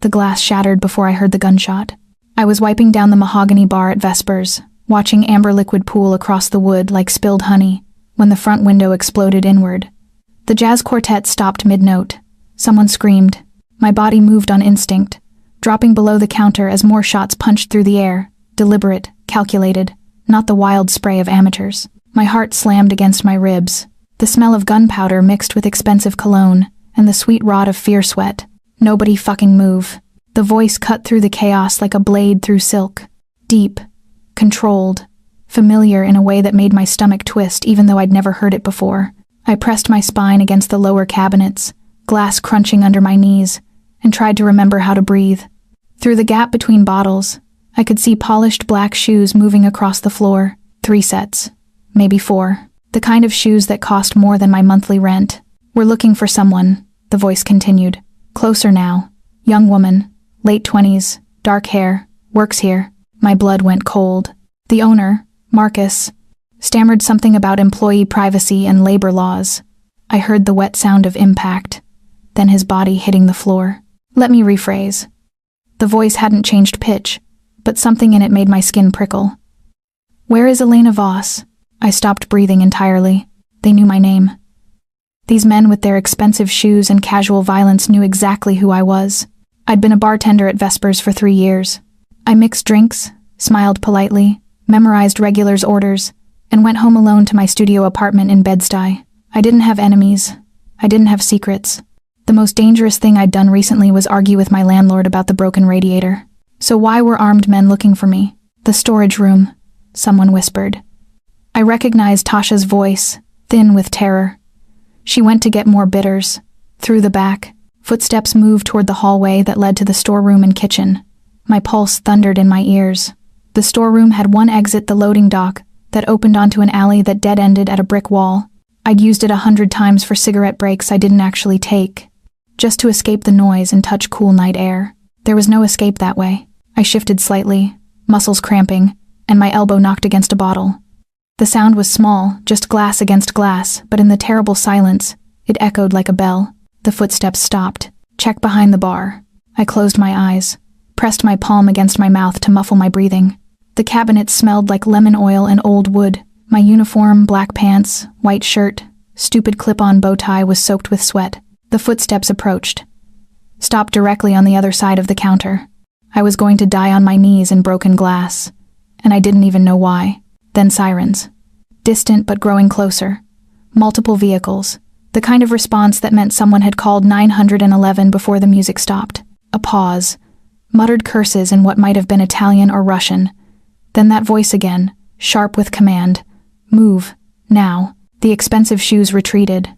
The glass shattered before I heard the gunshot. I was wiping down the mahogany bar at Vespers, watching amber liquid pool across the wood like spilled honey, when the front window exploded inward. The jazz quartet stopped mid-note. Someone screamed. My body moved on instinct, dropping below the counter as more shots punched through the air, deliberate, calculated, not the wild spray of amateurs. My heart slammed against my ribs. The smell of gunpowder mixed with expensive cologne, and the sweet rot of fear sweat. Nobody fucking move. The voice cut through the chaos like a blade through silk. Deep, controlled, familiar in a way that made my stomach twist even though I'd never heard it before. I pressed my spine against the lower cabinets, glass crunching under my knees, and tried to remember how to breathe. Through the gap between bottles, I could see polished black shoes moving across the floor. 3 sets. Maybe 4. The kind of shoes that cost more than my monthly rent. We're looking for someone, the voice continued. Closer now. Young woman, late 20s, dark hair, works here. My blood went cold. The owner, Marcus, stammered something about employee privacy and labor laws. I heard the wet sound of impact, then his body hitting the floor. Let me rephrase. The voice hadn't changed pitch, but something in it made my skin prickle. Where is Elena Voss? I stopped breathing entirely. They knew my name. These men with their expensive shoes and casual violence knew exactly who I was. I'd been a bartender at Vespers for 3 years. I mixed drinks, smiled politely, memorized regulars' orders, and went home alone to my studio apartment in Bed-Stuy. I didn't have enemies. I didn't have secrets. The most dangerous thing I'd done recently was argue with my landlord about the broken radiator. So why were armed men looking for me? The storage room, someone whispered. I recognized Tasha's voice, thin with terror. She went to get more bitters. Through the back, footsteps moved toward the hallway that led to the storeroom and kitchen. My pulse thundered in my ears. The storeroom had one exit, the loading dock, that opened onto an alley that dead-ended at a brick wall. I'd used it 100 times for cigarette breaks I didn't actually take, just to escape the noise and touch cool night air. There was no escape that way. I shifted slightly, muscles cramping, and my elbow knocked against a bottle. The sound was small, just glass against glass, but in the terrible silence, it echoed like a bell. The footsteps stopped. Check behind the bar. I closed my eyes, pressed my palm against my mouth to muffle my breathing. The cabinet smelled like lemon oil and old wood. My uniform, black pants, white shirt, stupid clip-on bow tie was soaked with sweat. The footsteps approached. Stopped directly on the other side of the counter. I was going to die on my knees in broken glass, and I didn't even know why. Then sirens. Distant but growing closer. Multiple vehicles. The kind of response that meant someone had called 911 before the music stopped. A pause. Muttered curses in what might have been Italian or Russian. Then that voice again, sharp with command. Move. Now. The expensive shoes retreated.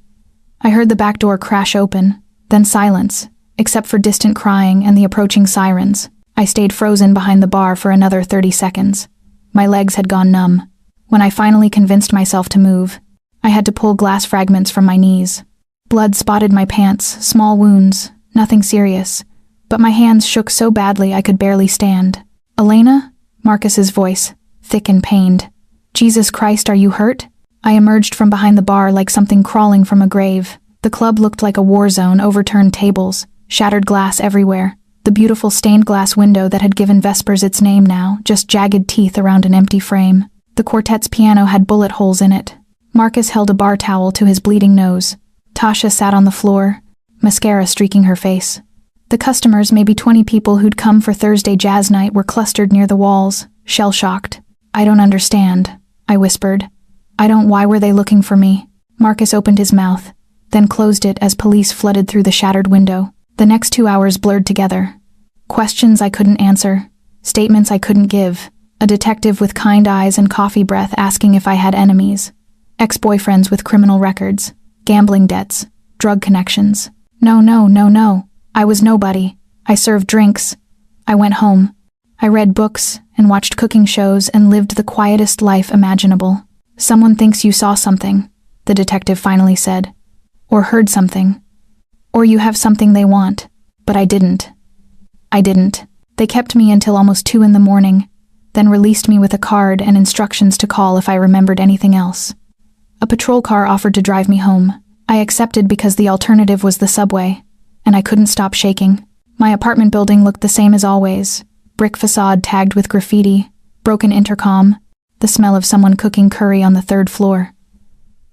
I heard the back door crash open, then silence, except for distant crying and the approaching sirens. I stayed frozen behind the bar for another 30 seconds. My legs had gone numb. When I finally convinced myself to move, I had to pull glass fragments from my knees. Blood spotted my pants, small wounds, nothing serious, but my hands shook so badly I could barely stand. Elena? Marcus's voice, thick and pained. Jesus Christ, are you hurt? I emerged from behind the bar like something crawling from a grave. The club looked like a war zone, overturned tables, shattered glass everywhere. The beautiful stained glass window that had given Vespers its name now, just jagged teeth around an empty frame. The quartet's piano had bullet holes in it. Marcus held a bar towel to his bleeding nose. Tasha sat on the floor, mascara streaking her face. The customers, maybe 20 people who'd come for Thursday jazz night, were clustered near the walls, shell-shocked. I don't understand, I whispered. Why were they looking for me? Marcus opened his mouth, then closed it as police flooded through the shattered window. The next 2 hours blurred together. Questions I couldn't answer, statements I couldn't give, a detective with kind eyes and coffee breath asking if I had enemies, ex-boyfriends with criminal records, gambling debts, drug connections. No. I was nobody. I served drinks. I went home. I read books and watched cooking shows and lived the quietest life imaginable. Someone thinks you saw something, the detective finally said. Or heard something. Or you have something they want. But I didn't. They kept me until almost 2 a.m, then released me with a card and instructions to call if I remembered anything else. A patrol car offered to drive me home. I accepted because the alternative was the subway, and I couldn't stop shaking. My apartment building looked the same as always. Brick facade tagged with graffiti, broken intercom, the smell of someone cooking curry on the 3rd floor.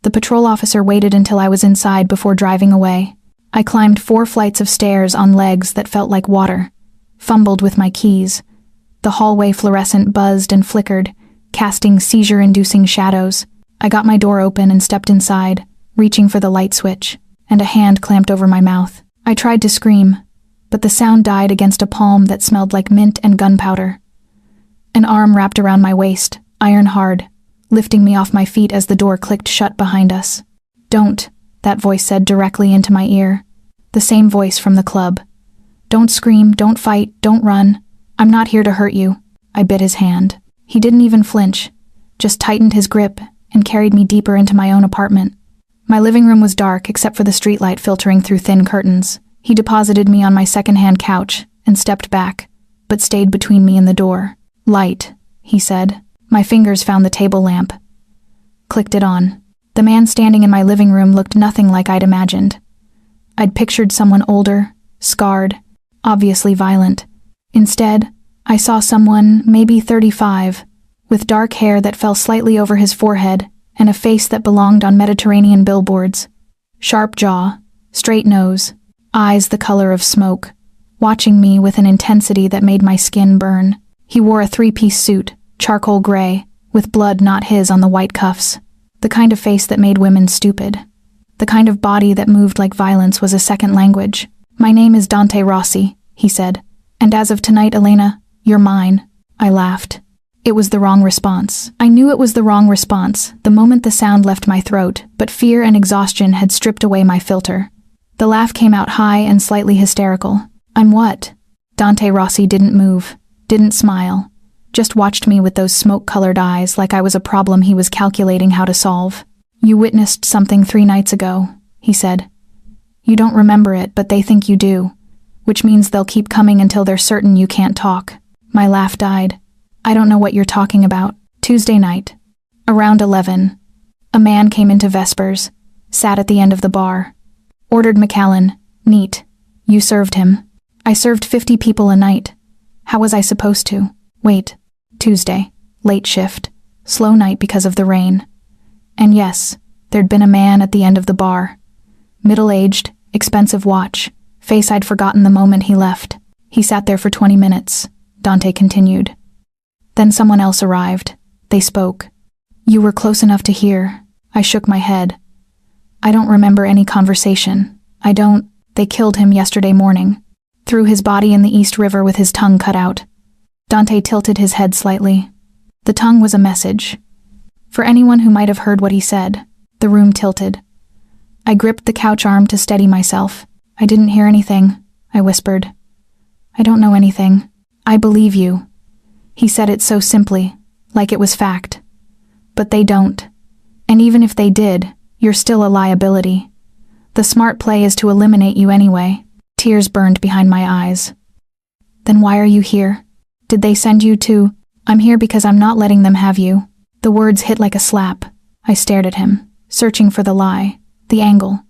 The patrol officer waited until I was inside before driving away. I climbed 4 flights of stairs on legs that felt like water, fumbled with my keys. The hallway fluorescent buzzed and flickered, casting seizure-inducing shadows. I got my door open and stepped inside, reaching for the light switch, and a hand clamped over my mouth. I tried to scream, but the sound died against a palm that smelled like mint and gunpowder. An arm wrapped around my waist, iron hard, lifting me off my feet as the door clicked shut behind us. "Don't," that voice said directly into my ear. The same voice from the club. "Don't scream, don't fight, don't run. I'm not here to hurt you." I bit his hand. He didn't even flinch, just tightened his grip and carried me deeper into my own apartment. My living room was dark except for the streetlight filtering through thin curtains. He deposited me on my second-hand couch and stepped back, but stayed between me and the door. "Light," he said. My fingers found the table lamp. Clicked it on. The man standing in my living room looked nothing like I'd imagined. I'd pictured someone older, scarred, obviously violent. Instead, I saw someone, maybe 35, with dark hair that fell slightly over his forehead and a face that belonged on Mediterranean billboards. Sharp jaw, straight nose, eyes the color of smoke, watching me with an intensity that made my skin burn. He wore a 3-piece suit, charcoal gray, with blood not his on the white cuffs. The kind of face that made women stupid. The kind of body that moved like violence was a second language. "My name is Dante Rossi," he said. "And as of tonight, Elena, you're mine." I laughed. It was the wrong response. I knew it was the wrong response the moment the sound left my throat, but fear and exhaustion had stripped away my filter. The laugh came out high and slightly hysterical. "I'm what?" Dante Rossi didn't move, didn't smile, just watched me with those smoke-colored eyes like I was a problem he was calculating how to solve. "You witnessed something 3 nights ago," he said. "You don't remember it, but they think you do, which means they'll keep coming until they're certain you can't talk." My laugh died. "I don't know what you're talking about." Tuesday night. Around 11. A man came into Vespers, sat at the end of the bar. Ordered Macallan, neat. You served him. I served 50 people a night. How was I supposed to? Wait. Tuesday. Late shift. Slow night because of the rain. And yes, there'd been a man at the end of the bar. Middle-aged, expensive watch, face I'd forgotten the moment he left. He sat there for 20 minutes, Dante continued. Then someone else arrived. They spoke. "You were close enough to hear." I shook my head. "I don't remember any conversation. They killed him yesterday morning. Threw his body in the East River with his tongue cut out." Dante tilted his head slightly. The tongue was a message. For anyone who might have heard what he said, the room tilted. I gripped the couch arm to steady myself. "I didn't hear anything," I whispered. "I don't know anything." "I believe you." He said it so simply, like it was fact. But they don't. And even if they did, you're still a liability. The smart play is to eliminate you anyway. Tears burned behind my eyes. "Then why are you here? Did they send you to—" "I'm here because I'm not letting them have you." The words hit like a slap. I stared at him, searching for the lie, the angle,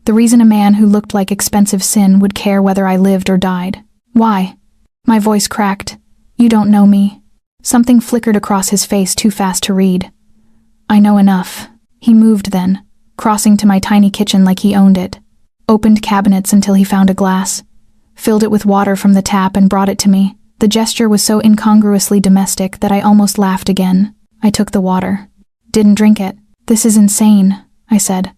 the reason a man who looked like expensive sin would care whether I lived or died. "Why?" My voice cracked. "You don't know me." Something flickered across his face too fast to read. "I know enough." He moved then, crossing to my tiny kitchen like he owned it. Opened cabinets until he found a glass, filled it with water from the tap and brought it to me. The gesture was so incongruously domestic that I almost laughed again. I took the water. "Didn't drink it." "This is insane," I said.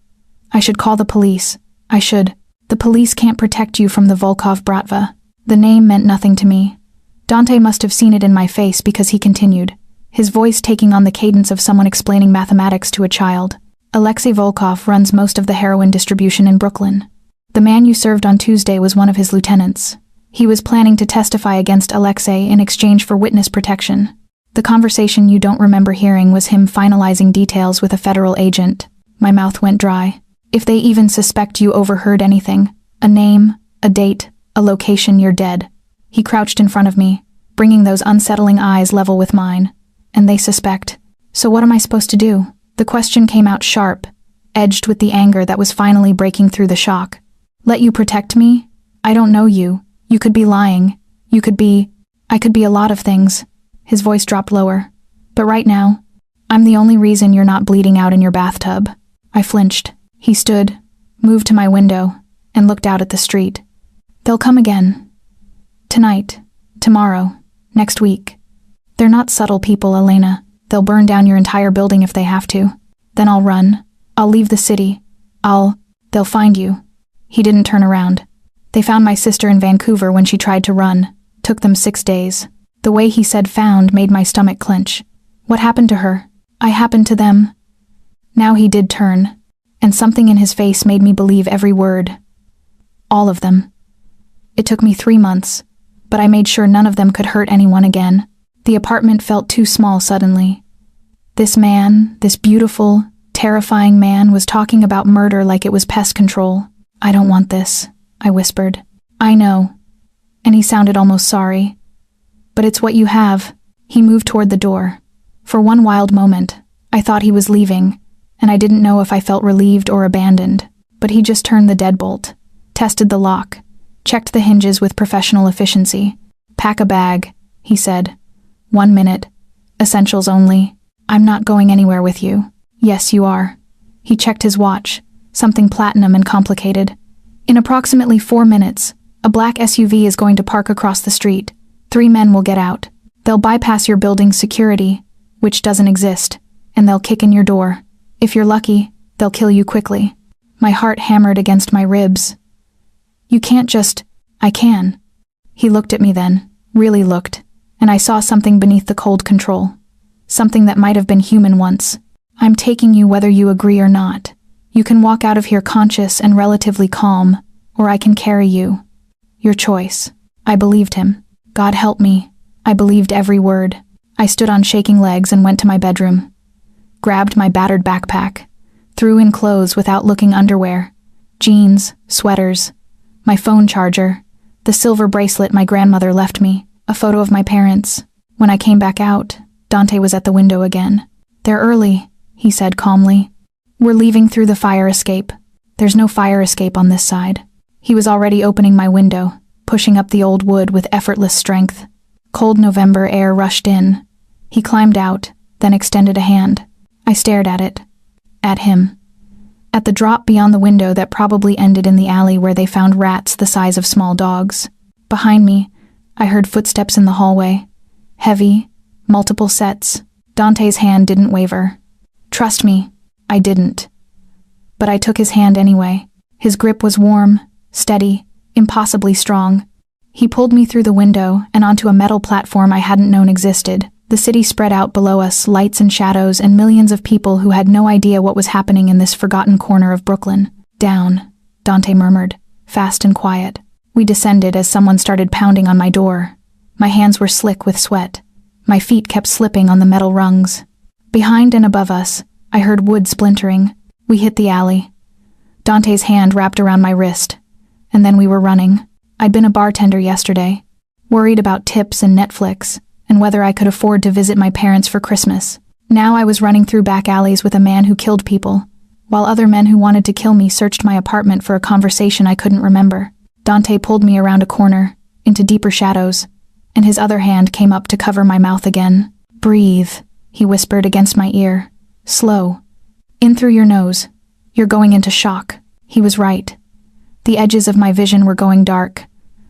"I should call the police. I should." "The police can't protect you from the Volkov Bratva." The name meant nothing to me. Dante must have seen it in my face because he continued, his voice taking on the cadence of someone explaining mathematics to a child. "Alexei Volkov runs most of the heroin distribution in Brooklyn. The man you served on Tuesday was one of his lieutenants. He was planning to testify against Alexei in exchange for witness protection. The conversation you don't remember hearing was him finalizing details with a federal agent." My mouth went dry. "If they even suspect you overheard anything, a name, a date, a location, you're dead." He crouched in front of me, bringing those unsettling eyes level with mine. "And they suspect. So what am I supposed to do?" The question came out sharp, edged with the anger that was finally breaking through the shock. "Let you protect me? I don't know you. You could be lying. I could be a lot of things. His voice dropped lower. But right now, I'm the only reason you're not bleeding out in your bathtub. I flinched. He stood, moved to my window, and looked out at the street. They'll come again. Tonight, tomorrow, next week. They're not subtle people, Elena. They'll burn down your entire building if they have to. Then I'll run. I'll leave the city. They'll find you. He didn't turn around. They found my sister in Vancouver when she tried to run. Took them 6 days. The way he said found made my stomach clench. What happened to her? I happened to them. Now he did turn, and something in his face made me believe every word. All of them. It took me 3 months, but I made sure none of them could hurt anyone again. The apartment felt too small suddenly. This man, this beautiful, terrifying man, was talking about murder like it was pest control. I don't want this, I whispered. I know. And he sounded almost sorry. But it's what you have. He moved toward the door. For one wild moment, I thought he was leaving, and I didn't know if I felt relieved or abandoned. But he just turned the deadbolt, tested the lock, checked the hinges with professional efficiency. Pack a bag, he said. 1 minute. Essentials only. I'm not going anywhere with you. Yes, you are. He checked his watch, something platinum and complicated. In approximately 4 minutes, a black SUV is going to park across the street. 3 men will get out. They'll bypass your building's security, which doesn't exist, and they'll kick in your door. If you're lucky, they'll kill you quickly. My heart hammered against my ribs. You can't just... I can. He looked at me then, really looked, and I saw something beneath the cold control. Something that might have been human once. I'm taking you whether you agree or not. You can walk out of here conscious and relatively calm, or I can carry you. Your choice. I believed him. God help me. I believed every word. I stood on shaking legs and went to my bedroom. Grabbed my battered backpack. Threw in clothes without looking underwear. Jeans, sweaters. My phone charger. The silver bracelet my grandmother left me. A photo of my parents. When I came back out, Dante was at the window again. They're early, he said calmly. We're leaving through the fire escape. There's no fire escape on this side. He was already opening my window, pushing up the old wood with effortless strength. Cold November air rushed in. He climbed out, then extended a hand. I stared at it. At him. At the drop beyond the window that probably ended in the alley where they found rats the size of small dogs. Behind me, I heard footsteps in the hallway. Heavy, multiple sets. Dante's hand didn't waver. Trust me, I didn't. But I took his hand anyway. His grip was warm, steady, impossibly strong. He pulled me through the window and onto a metal platform I hadn't known existed. The city spread out below us, lights and shadows, and millions of people who had no idea what was happening in this forgotten corner of Brooklyn. Down, Dante murmured, fast and quiet. We descended as someone started pounding on my door. My hands were slick with sweat. My feet kept slipping on the metal rungs. Behind and above us, I heard wood splintering. We hit the alley. Dante's hand wrapped around my wrist. And then we were running. I'd been a bartender yesterday, worried about tips and Netflix, and whether I could afford to visit my parents for Christmas. Now I was running through back alleys with a man who killed people, while other men who wanted to kill me searched my apartment for a conversation I couldn't remember. Dante pulled me around a corner, into deeper shadows, and his other hand came up to cover my mouth again. Breathe, he whispered against my ear. Slow. In through your nose. You're going into shock. He was right. The edges of my vision were going dark.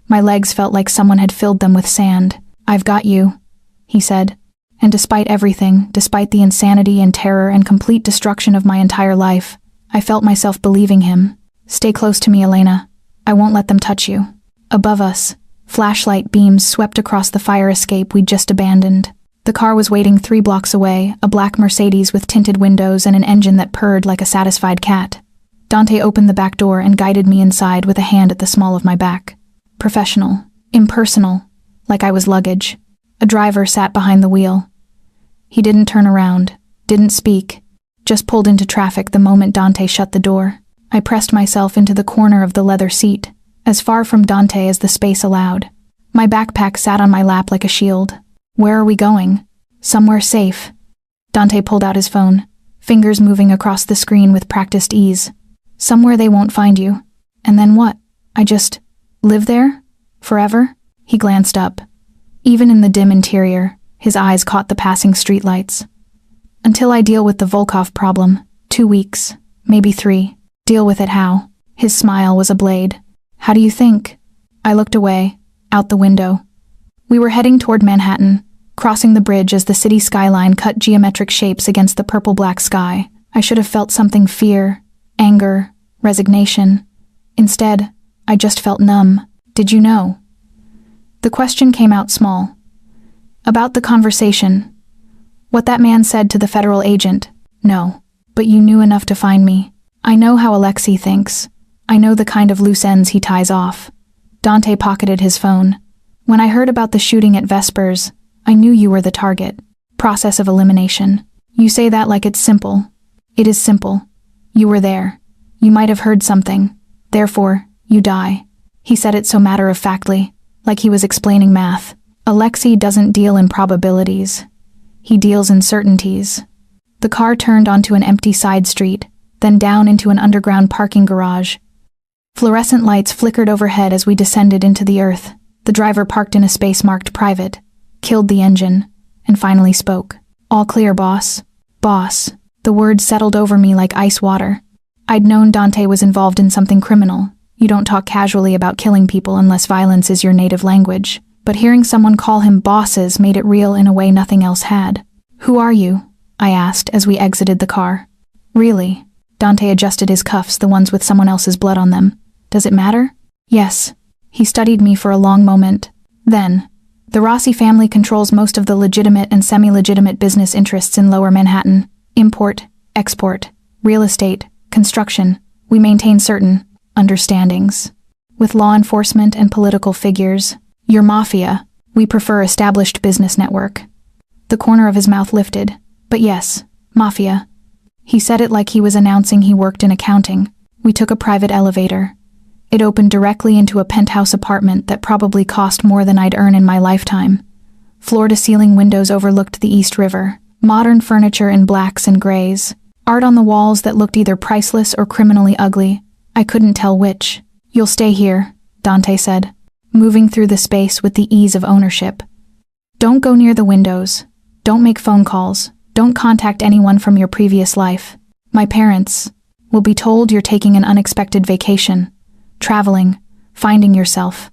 My legs felt like someone had filled them with sand. I've got you, he said. And despite everything, despite the insanity and terror and complete destruction of my entire life, I felt myself believing him. Stay close to me, Elena. I won't let them touch you. Above us, flashlight beams swept across the fire escape we'd just abandoned. The car was waiting 3 blocks away, a black Mercedes with tinted windows and an engine that purred like a satisfied cat. Dante opened the back door and guided me inside with a hand at the small of my back. Professional, impersonal, like I was luggage. A driver sat behind the wheel. He didn't turn around, didn't speak, just pulled into traffic the moment Dante shut the door. I pressed myself into the corner of the leather seat, as far from Dante as the space allowed. My backpack sat on my lap like a shield. Where are we going? Somewhere safe. Dante pulled out his phone, fingers moving across the screen with practiced ease. Somewhere they won't find you. And then what? I just live there? Forever? He glanced up. Even in the dim interior, his eyes caught the passing streetlights. Until I deal with the Volkov problem. 2 weeks. Maybe 3. Deal with it how? His smile was a blade. How do you think? I looked away, out the window. We were heading toward Manhattan, crossing the bridge as the city skyline cut geometric shapes against the purple-black sky. I should have felt something: fear, anger, resignation. Instead, I just felt numb. Did you know? The question came out small. About the conversation. What that man said to the federal agent. No. But you knew enough to find me. I know how Alexei thinks. I know the kind of loose ends he ties off. Dante pocketed his phone. When I heard about the shooting at Vespers, I knew you were the target. Process of elimination. You say that like it's simple. It is simple. You were there. You might have heard something. Therefore, you die. He said it so matter-of-factly, like he was explaining math. Alexei doesn't deal in probabilities. He deals in certainties. The car turned onto an empty side street, then down into an underground parking garage. Fluorescent lights flickered overhead as we descended into the earth. The driver parked in a space marked private, killed the engine, and finally spoke. All clear, boss. Boss. The words settled over me like ice water. I'd known Dante was involved in something criminal. You don't talk casually about killing people unless violence is your native language. But hearing someone call him bosses made it real in a way nothing else had. Who are you? I asked as we exited the car. Really? Dante adjusted his cuffs, the ones with someone else's blood on them. Does it matter? Yes. He studied me for a long moment. Then, the Rossi family controls most of the legitimate and semi-legitimate business interests in Lower Manhattan. Import, export, real estate, construction. We maintain certain understandings. With law enforcement and political figures. Your Mafia. We prefer established business network. The corner of his mouth lifted. But yes, Mafia. He said it like he was announcing he worked in accounting. We took a private elevator. It opened directly into a penthouse apartment that probably cost more than I'd earn in my lifetime. Floor-to-ceiling windows overlooked the East River. Modern furniture in blacks and grays. Art on the walls that looked either priceless or criminally ugly. I couldn't tell which. You'll stay here, Dante said, moving through the space with the ease of ownership. Don't go near the windows. Don't make phone calls. Don't contact anyone from your previous life. My parents will be told you're taking an unexpected vacation, traveling, finding yourself,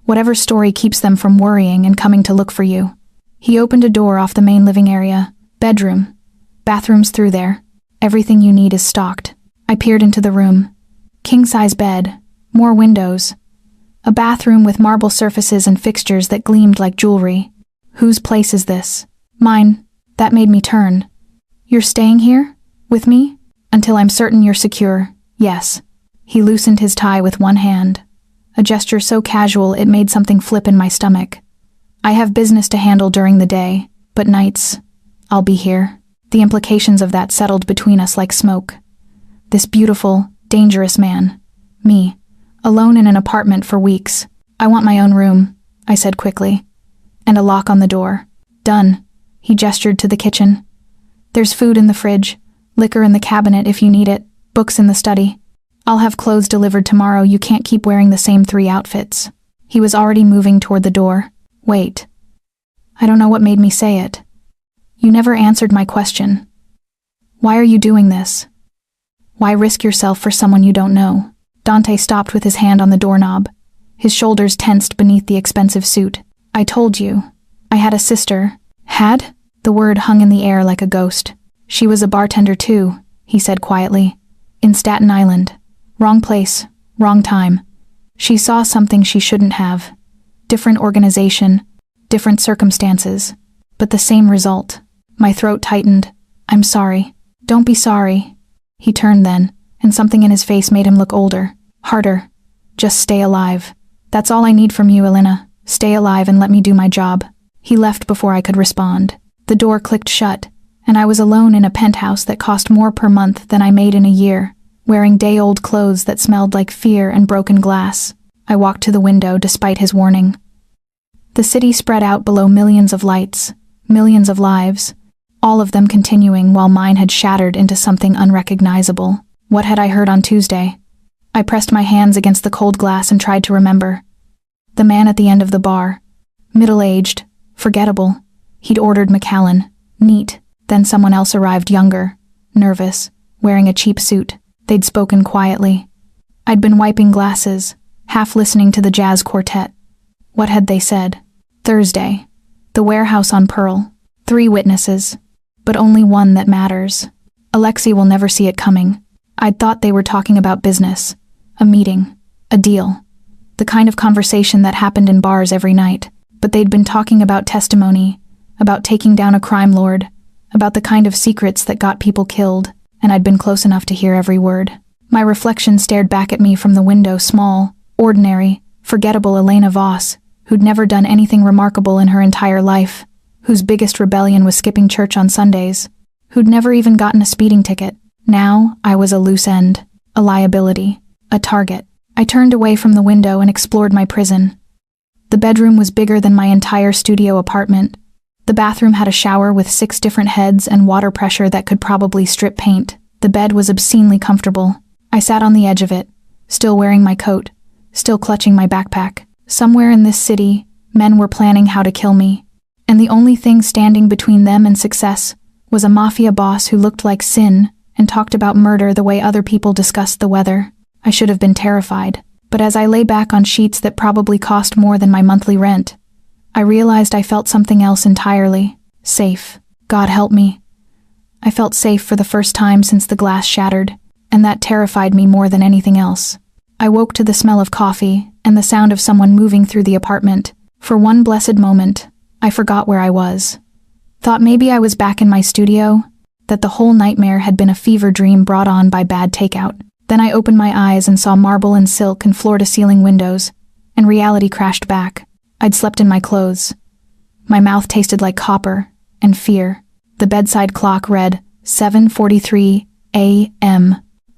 whatever story keeps them from worrying and coming to look for you. He opened a door off the main living area. Bedroom. Bathrooms through there. Everything you need is stocked. I peered into the room. King-size bed. More windows. A bathroom with marble surfaces and fixtures that gleamed like jewelry. Whose place is this? Mine. That made me turn. You're staying here? With me? Until I'm certain you're secure. Yes. He loosened his tie with one hand. A gesture so casual it made something flip in my stomach. I have business to handle during the day, but nights, I'll be here. The implications of that settled between us like smoke. This beautiful, dangerous man. Me. Alone in an apartment for weeks. I want my own room, I said quickly. And a lock on the door. Done. He gestured to the kitchen. There's food in the fridge, liquor in the cabinet if you need it, books in the study. I'll have clothes delivered tomorrow. You can't keep wearing the same 3 outfits. He was already moving toward the door. Wait. I don't know what made me say it. You never answered my question. Why are you doing this? Why risk yourself for someone you don't know? Dante stopped with his hand on the doorknob. His shoulders tensed beneath the expensive suit. I told you. I had a sister. Had? The word hung in the air like a ghost. She was a bartender too, he said quietly. In Staten Island. Wrong place, wrong time. She saw something she shouldn't have. Different organization, different circumstances, but the same result. My throat tightened. I'm sorry. Don't be sorry. He turned then, and something in his face made him look older, harder. Just stay alive. That's all I need from you, Elena. Stay alive and let me do my job. He left before I could respond. The door clicked shut, and I was alone in a penthouse that cost more per month than I made in a year, wearing day-old clothes that smelled like fear and broken glass. I walked to the window despite his warning. The city spread out below millions of lights, millions of lives, all of them continuing while mine had shattered into something unrecognizable. What had I heard on Tuesday? I pressed my hands against the cold glass and tried to remember. The man at the end of the bar. Middle-aged. Forgettable. He'd ordered Macallan. Neat. Then someone else arrived, younger. Nervous. Wearing a cheap suit. They'd spoken quietly. I'd been wiping glasses, half listening to the jazz quartet. What had they said? Thursday. The warehouse on Pearl. 3 witnesses. But only one that matters. Alexei will never see it coming. I'd thought they were talking about business. A meeting. A deal. The kind of conversation that happened in bars every night. But they'd been talking about testimony, about taking down a crime lord, about the kind of secrets that got people killed, and I'd been close enough to hear every word. My reflection stared back at me from the window, small, ordinary, forgettable Elena Voss, who'd never done anything remarkable in her entire life, whose biggest rebellion was skipping church on Sundays, who'd never even gotten a speeding ticket. Now, I was a loose end, a liability, a target. I turned away from the window and explored my prison. The bedroom was bigger than my entire studio apartment. The bathroom had a shower with 6 different heads and water pressure that could probably strip paint. The bed was obscenely comfortable. I sat on the edge of it, still wearing my coat, still clutching my backpack. Somewhere in this city, men were planning how to kill me, and the only thing standing between them and success was a mafia boss who looked like sin and talked about murder the way other people discussed the weather. I should have been terrified, but as I lay back on sheets that probably cost more than my monthly rent, I realized I felt something else entirely. Safe. God help me. I felt safe for the first time since the glass shattered, and that terrified me more than anything else. I woke to the smell of coffee and the sound of someone moving through the apartment. For one blessed moment, I forgot where I was. Thought maybe I was back in my studio, that the whole nightmare had been a fever dream brought on by bad takeout. Then I opened my eyes and saw marble and silk and floor-to-ceiling windows, and reality crashed back. I'd slept in my clothes. My mouth tasted like copper and fear. The bedside clock read 7:43 a.m.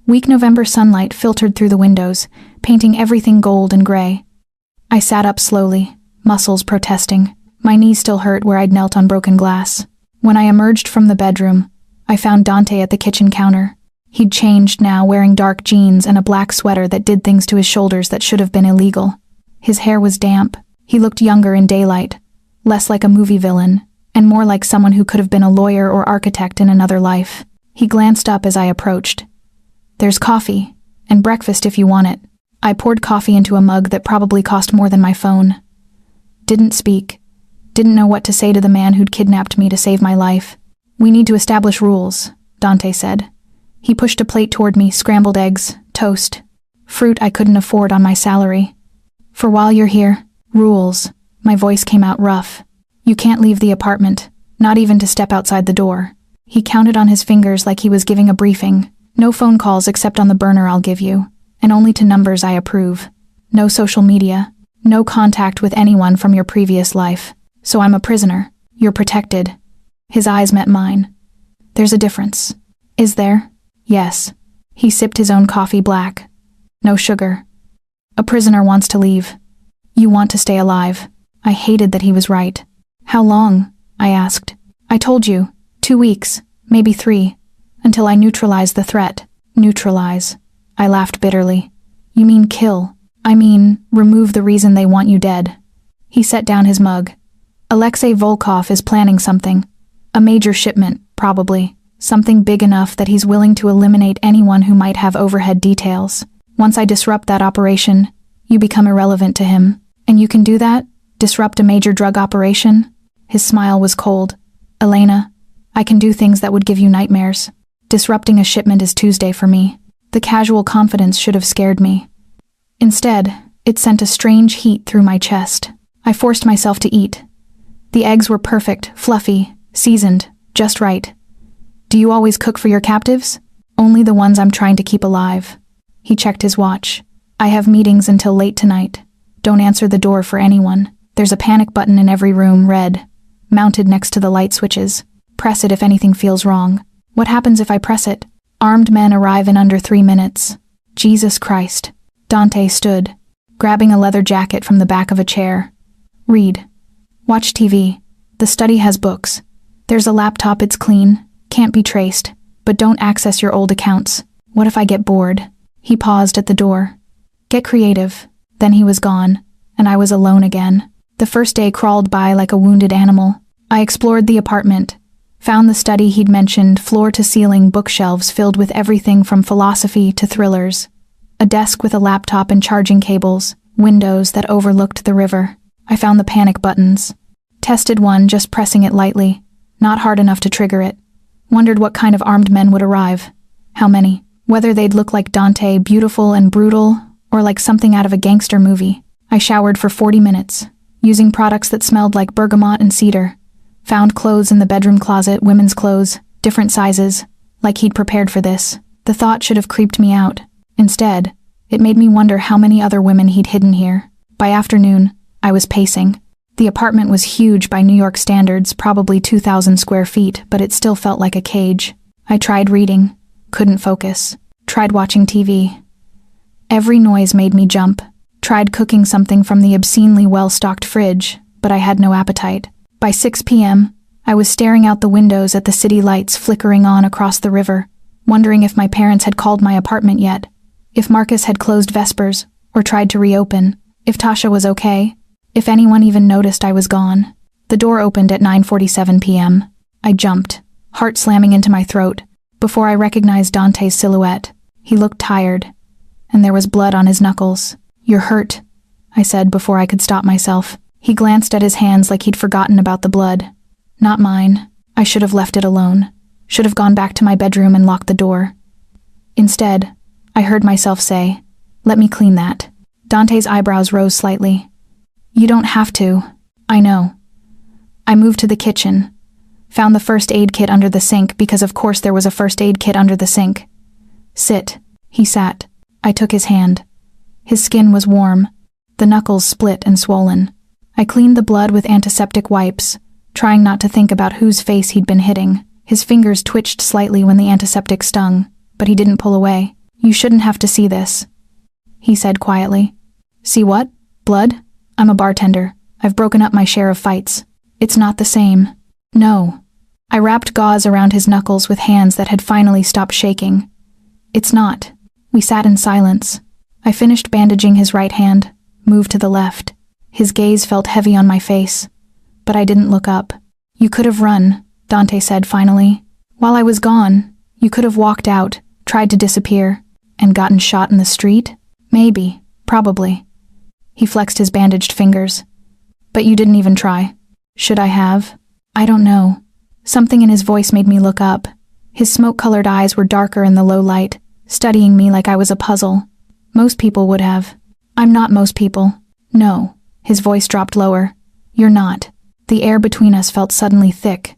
Weak November sunlight filtered through the windows, painting everything gold and gray. I sat up slowly, muscles protesting. My knees still hurt where I'd knelt on broken glass. When I emerged from the bedroom, I found Dante at the kitchen counter. He'd changed now, wearing dark jeans and a black sweater that did things to his shoulders that should have been illegal. His hair was damp. He looked younger in daylight, less like a movie villain, and more like someone who could have been a lawyer or architect in another life. He glanced up as I approached. "There's coffee, and breakfast if you want it." I poured coffee into a mug that probably cost more than my phone. Didn't speak. Didn't know what to say to the man who'd kidnapped me to save my life. "We need to establish rules," Dante said. He pushed a plate toward me, scrambled eggs, toast, fruit I couldn't afford on my salary. "For while you're here, rules." My voice came out rough. "You can't leave the apartment, not even to step outside the door." He counted on his fingers like he was giving a briefing. "No phone calls except on the burner I'll give you, and only to numbers I approve. No social media, no contact with anyone from your previous life. So I'm a prisoner. You're protected." His eyes met mine. "There's a difference." "Is there?" "Yes." He sipped his own coffee black. "No sugar. A prisoner wants to leave. You want to stay alive." I hated that he was right. "How long?" I asked. "I told you, 2 weeks, maybe 3, until I neutralize the threat." "Neutralize?" I laughed bitterly. "You mean kill. I mean, remove the reason they want you dead." He set down his mug. "Alexei Volkov is planning something. A major shipment, probably. Something big enough that he's willing to eliminate anyone who might have overhead details. Once I disrupt that operation, you become irrelevant to him. And you can do that? Disrupt a major drug operation?" His smile was cold. "Elena, I can do things that would give you nightmares. Disrupting a shipment is Tuesday for me." The casual confidence should have scared me. Instead, it sent a strange heat through my chest. I forced myself to eat. The eggs were perfect, fluffy, seasoned, just right. "Do you always cook for your captives?" "Only the ones I'm trying to keep alive." He checked his watch. "I have meetings until late tonight. Don't answer the door for anyone. There's a panic button in every room, red, mounted next to the light switches. Press it if anything feels wrong." "What happens if I press it?" "Armed men arrive in under 3 minutes." Jesus Christ. Dante stood, grabbing a leather jacket from the back of a chair. "Read. Watch TV. The study has books. There's a laptop, it's clean. Can't be traced, but don't access your old accounts. What if I get bored?" He paused at the door. "Get creative." Then he was gone, and I was alone again. The first day crawled by like a wounded animal. I explored the apartment, found the study he'd mentioned, floor-to-ceiling bookshelves filled with everything from philosophy to thrillers, a desk with a laptop and charging cables, windows that overlooked the river. I found the panic buttons. Tested one, just pressing it lightly, not hard enough to trigger it. Wondered what kind of armed men would arrive. How many? Whether they'd look like Dante, beautiful and brutal, or like something out of a gangster movie. I showered for 40 minutes, using products that smelled like bergamot and cedar. Found clothes in the bedroom closet, women's clothes, different sizes, like he'd prepared for this. The thought should have creeped me out. Instead, it made me wonder how many other women he'd hidden here. By afternoon, I was pacing. The apartment was huge by New York standards, probably 2,000 square feet, but it still felt like a cage. I tried reading, couldn't focus. Tried watching TV. Every noise made me jump. Tried cooking something from the obscenely well-stocked fridge, but I had no appetite. By 6 p.m., I was staring out the windows at the city lights flickering on across the river, wondering if my parents had called my apartment yet, if Marcus had closed Vespers or tried to reopen, if Tasha was okay, if anyone even noticed I was gone. The door opened at 9:47 p.m. I jumped, heart slamming into my throat, before I recognized Dante's silhouette. He looked tired, and there was blood on his knuckles. "You're hurt," I said before I could stop myself. He glanced at his hands like he'd forgotten about the blood. Not mine. I should have left it alone. Should have gone back to my bedroom and locked the door. Instead, I heard myself say, "Let me clean that." Dante's eyebrows rose slightly. "You don't have to." "I know." I moved to the kitchen, found the first aid kit under the sink because of course there was a first aid kit under the sink. "Sit." He sat. I took his hand. His skin was warm, the knuckles split and swollen. I cleaned the blood with antiseptic wipes, trying not to think about whose face he'd been hitting. His fingers twitched slightly when the antiseptic stung, but he didn't pull away. "You shouldn't have to see this," he said quietly. "See what? Blood? I'm a bartender. I've broken up my share of fights. It's not the same." "No." I wrapped gauze around his knuckles with hands that had finally stopped shaking. "It's not." We sat in silence. I finished bandaging his right hand, moved to the left. His gaze felt heavy on my face, but I didn't look up. "You could have run," Dante said finally. "While I was gone, you could have walked out, tried to disappear, and gotten shot in the street? Maybe, probably." He flexed his bandaged fingers. "But you didn't even try." "Should I have?" "I don't know." Something in his voice made me look up. His smoke-colored eyes were darker in the low light, studying me like I was a puzzle. "Most people would have." "I'm not most people." "No." His voice dropped lower. "You're not." The air between us felt suddenly thick.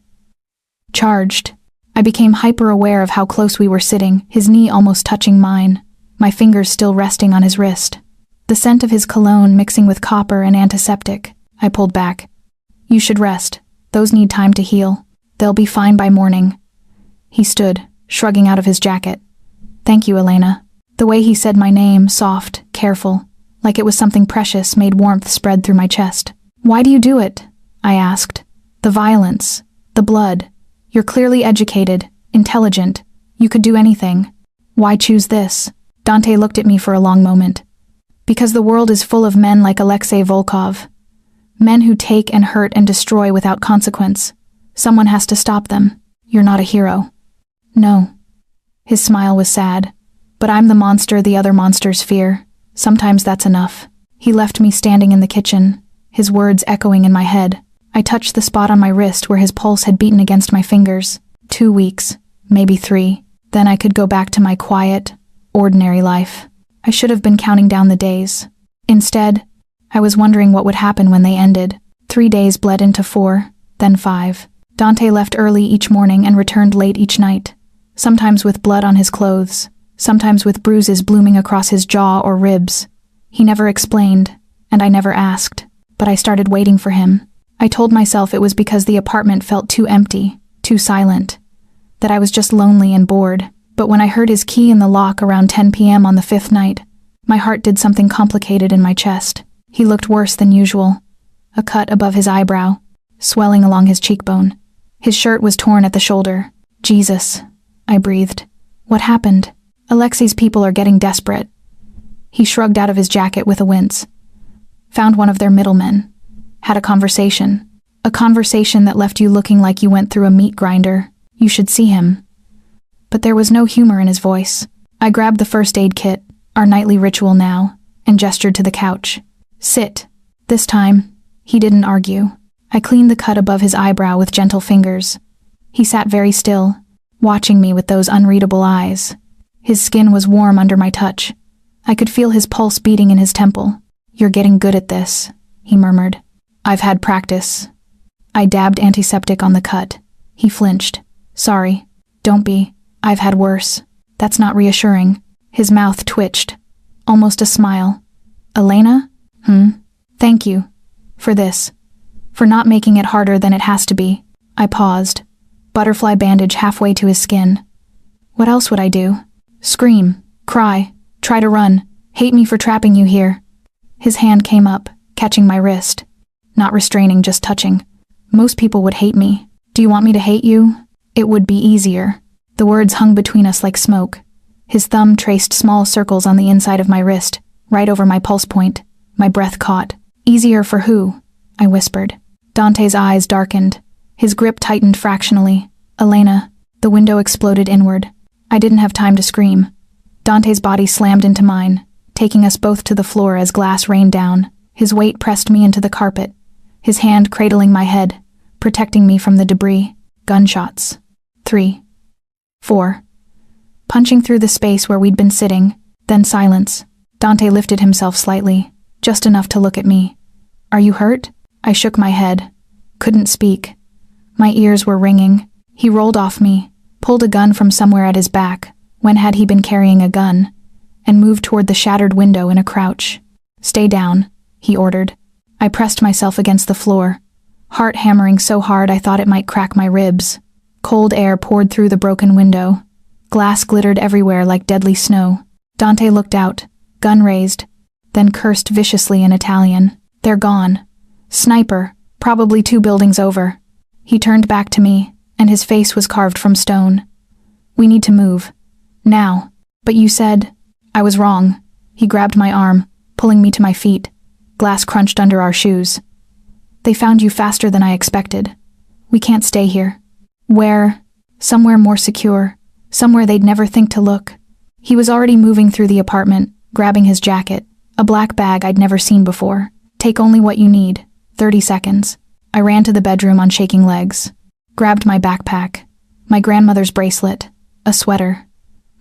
Charged. I became hyper-aware of how close we were sitting, his knee almost touching mine, my fingers still resting on his wrist. The scent of his cologne mixing with copper and antiseptic. I pulled back. "You should rest. Those need time to heal. They'll be fine by morning." He stood, shrugging out of his jacket. "Thank you, Elena." The way he said my name, soft, careful, like it was something precious, made warmth spread through my chest. "Why do you do it?" I asked. "The violence, the blood. You're clearly educated, intelligent. You could do anything. Why choose this?" Dante looked at me for a long moment. "Because the world is full of men like Alexei Volkov. Men who take and hurt and destroy without consequence. Someone has to stop them. You're not a hero." "No." His smile was sad. "But I'm the monster the other monsters fear. Sometimes that's enough." He left me standing in the kitchen, his words echoing in my head. I touched the spot on my wrist where his pulse had beaten against my fingers. 2 weeks, maybe 3. Then I could go back to my quiet, ordinary life. I should have been counting down the days. Instead, I was wondering what would happen when they ended. 3 days bled into 4, then 5. Dante left early each morning and returned late each night, sometimes with blood on his clothes, sometimes with bruises blooming across his jaw or ribs. He never explained, and I never asked, but I started waiting for him. I told myself it was because the apartment felt too empty, too silent, that I was just lonely and bored. But when I heard his key in the lock around 10 p.m. on the 5th night, my heart did something complicated in my chest. He looked worse than usual. A cut above his eyebrow, swelling along his cheekbone. His shirt was torn at the shoulder. "Jesus," I breathed. "What happened?" "Alexei's people are getting desperate." He shrugged out of his jacket with a wince. Found one of their middlemen. Had a conversation. A conversation that left you looking like you went through a meat grinder. You should see him. But there was no humor in his voice. I grabbed the first aid kit, our nightly ritual now, and gestured to the couch. Sit. This time, he didn't argue. I cleaned the cut above his eyebrow with gentle fingers. He sat very still, watching me with those unreadable eyes. His skin was warm under my touch. I could feel his pulse beating in his temple. You're getting good at this, he murmured. I've had practice. I dabbed antiseptic on the cut. He flinched. Sorry. Don't be. I've had worse. That's not reassuring. His mouth twitched. Almost a smile. Elena? Thank you. For this. For not making it harder than it has to be. I paused. Butterfly bandage halfway to his skin. What else would I do? Scream. Cry. Try to run. Hate me for trapping you here. His hand came up, catching my wrist. Not restraining, just touching. Most people would hate me. Do you want me to hate you? It would be easier. The words hung between us like smoke. His thumb traced small circles on the inside of my wrist, right over my pulse point. My breath caught. Easier for who? I whispered. Dante's eyes darkened. His grip tightened fractionally. Elena. The window exploded inward. I didn't have time to scream. Dante's body slammed into mine, taking us both to the floor as glass rained down. His weight pressed me into the carpet, his hand cradling my head, protecting me from the debris. Gunshots. 3. 4. Punching through the space where we'd been sitting, then silence. Dante lifted himself slightly, just enough to look at me. Are you hurt? I shook my head. Couldn't speak. My ears were ringing. He rolled off me, pulled a gun from somewhere at his back, when had he been carrying a gun, and moved toward the shattered window in a crouch. Stay down, he ordered. I pressed myself against the floor, heart hammering so hard I thought it might crack my ribs. Cold air poured through the broken window. Glass glittered everywhere like deadly snow. Dante looked out, gun raised, then cursed viciously in Italian. They're gone. Sniper, probably 2 buildings over. He turned back to me, and his face was carved from stone. We need to move. Now. But you said... I was wrong. He grabbed my arm, pulling me to my feet. Glass crunched under our shoes. They found you faster than I expected. We can't stay here. Where? Somewhere more secure. Somewhere they'd never think to look. He was already moving through the apartment, grabbing his jacket, a black bag I'd never seen before. Take only what you need. 30 seconds. I ran to the bedroom on shaking legs. Grabbed my backpack. My grandmother's bracelet. A sweater.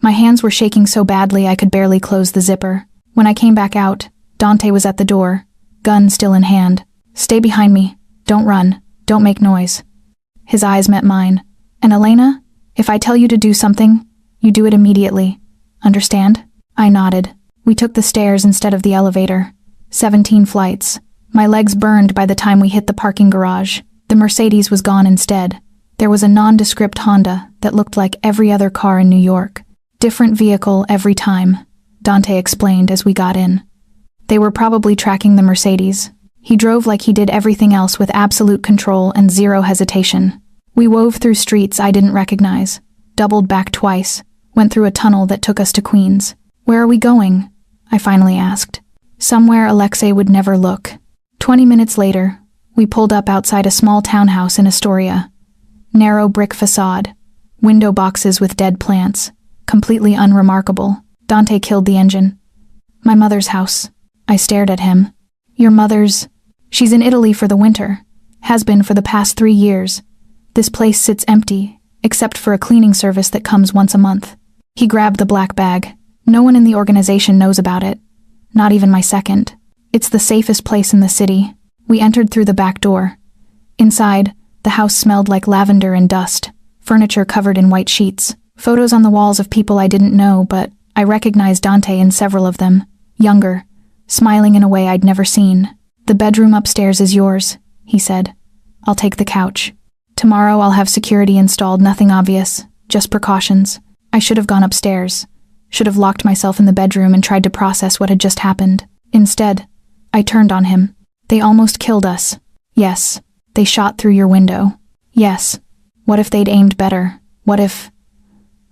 My hands were shaking so badly I could barely close the zipper. When I came back out, Dante was at the door, gun still in hand. Stay behind me. Don't run. Don't make noise. His eyes met mine. And Elena, if I tell you to do something, you do it immediately. Understand? I nodded. We took the stairs instead of the elevator. 17 flights. My legs burned by the time we hit the parking garage. The Mercedes was gone instead. There was a nondescript Honda that looked like every other car in New York. Different vehicle every time, Dante explained as we got in. They were probably tracking the Mercedes. He drove like he did everything else with absolute control and zero hesitation. We wove through streets I didn't recognize, doubled back twice, went through a tunnel that took us to Queens. Where are we going? I finally asked. Somewhere Alexei would never look. 20 minutes later, we pulled up outside a small townhouse in Astoria. Narrow brick facade, window boxes with dead plants. Completely unremarkable. Dante killed the engine. My mother's house. I stared at him. Your mother's... She's in Italy for the winter. Has been for the past 3 years. This place sits empty, except for a cleaning service that comes once a month. He grabbed the black bag. No one in the organization knows about it. Not even my second. It's the safest place in the city. We entered through the back door. Inside, the house smelled like lavender and dust. Furniture covered in white sheets. Photos on the walls of people I didn't know, but I recognized Dante in several of them. Younger, smiling in a way I'd never seen. The bedroom upstairs is yours, he said. I'll take the couch. Tomorrow I'll have security installed, nothing obvious, just precautions. I should have gone upstairs. Should have locked myself in the bedroom and tried to process what had just happened. Instead, I turned on him. They almost killed us. Yes, they shot through your window. Yes. What if they'd aimed better? What if...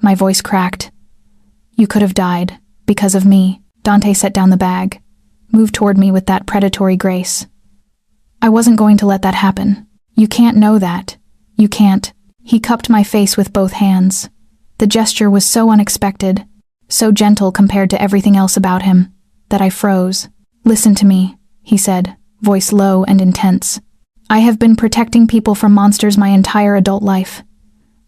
My voice cracked. You could have died, because of me. Dante set down the bag. moved toward me with that predatory grace. I wasn't going to let that happen. You can't know that. You can't. He cupped my face with both hands. The gesture was so unexpected, so gentle compared to everything else about him, that I froze. Listen to me, he said, voice low and intense. I have been protecting people from monsters my entire adult life.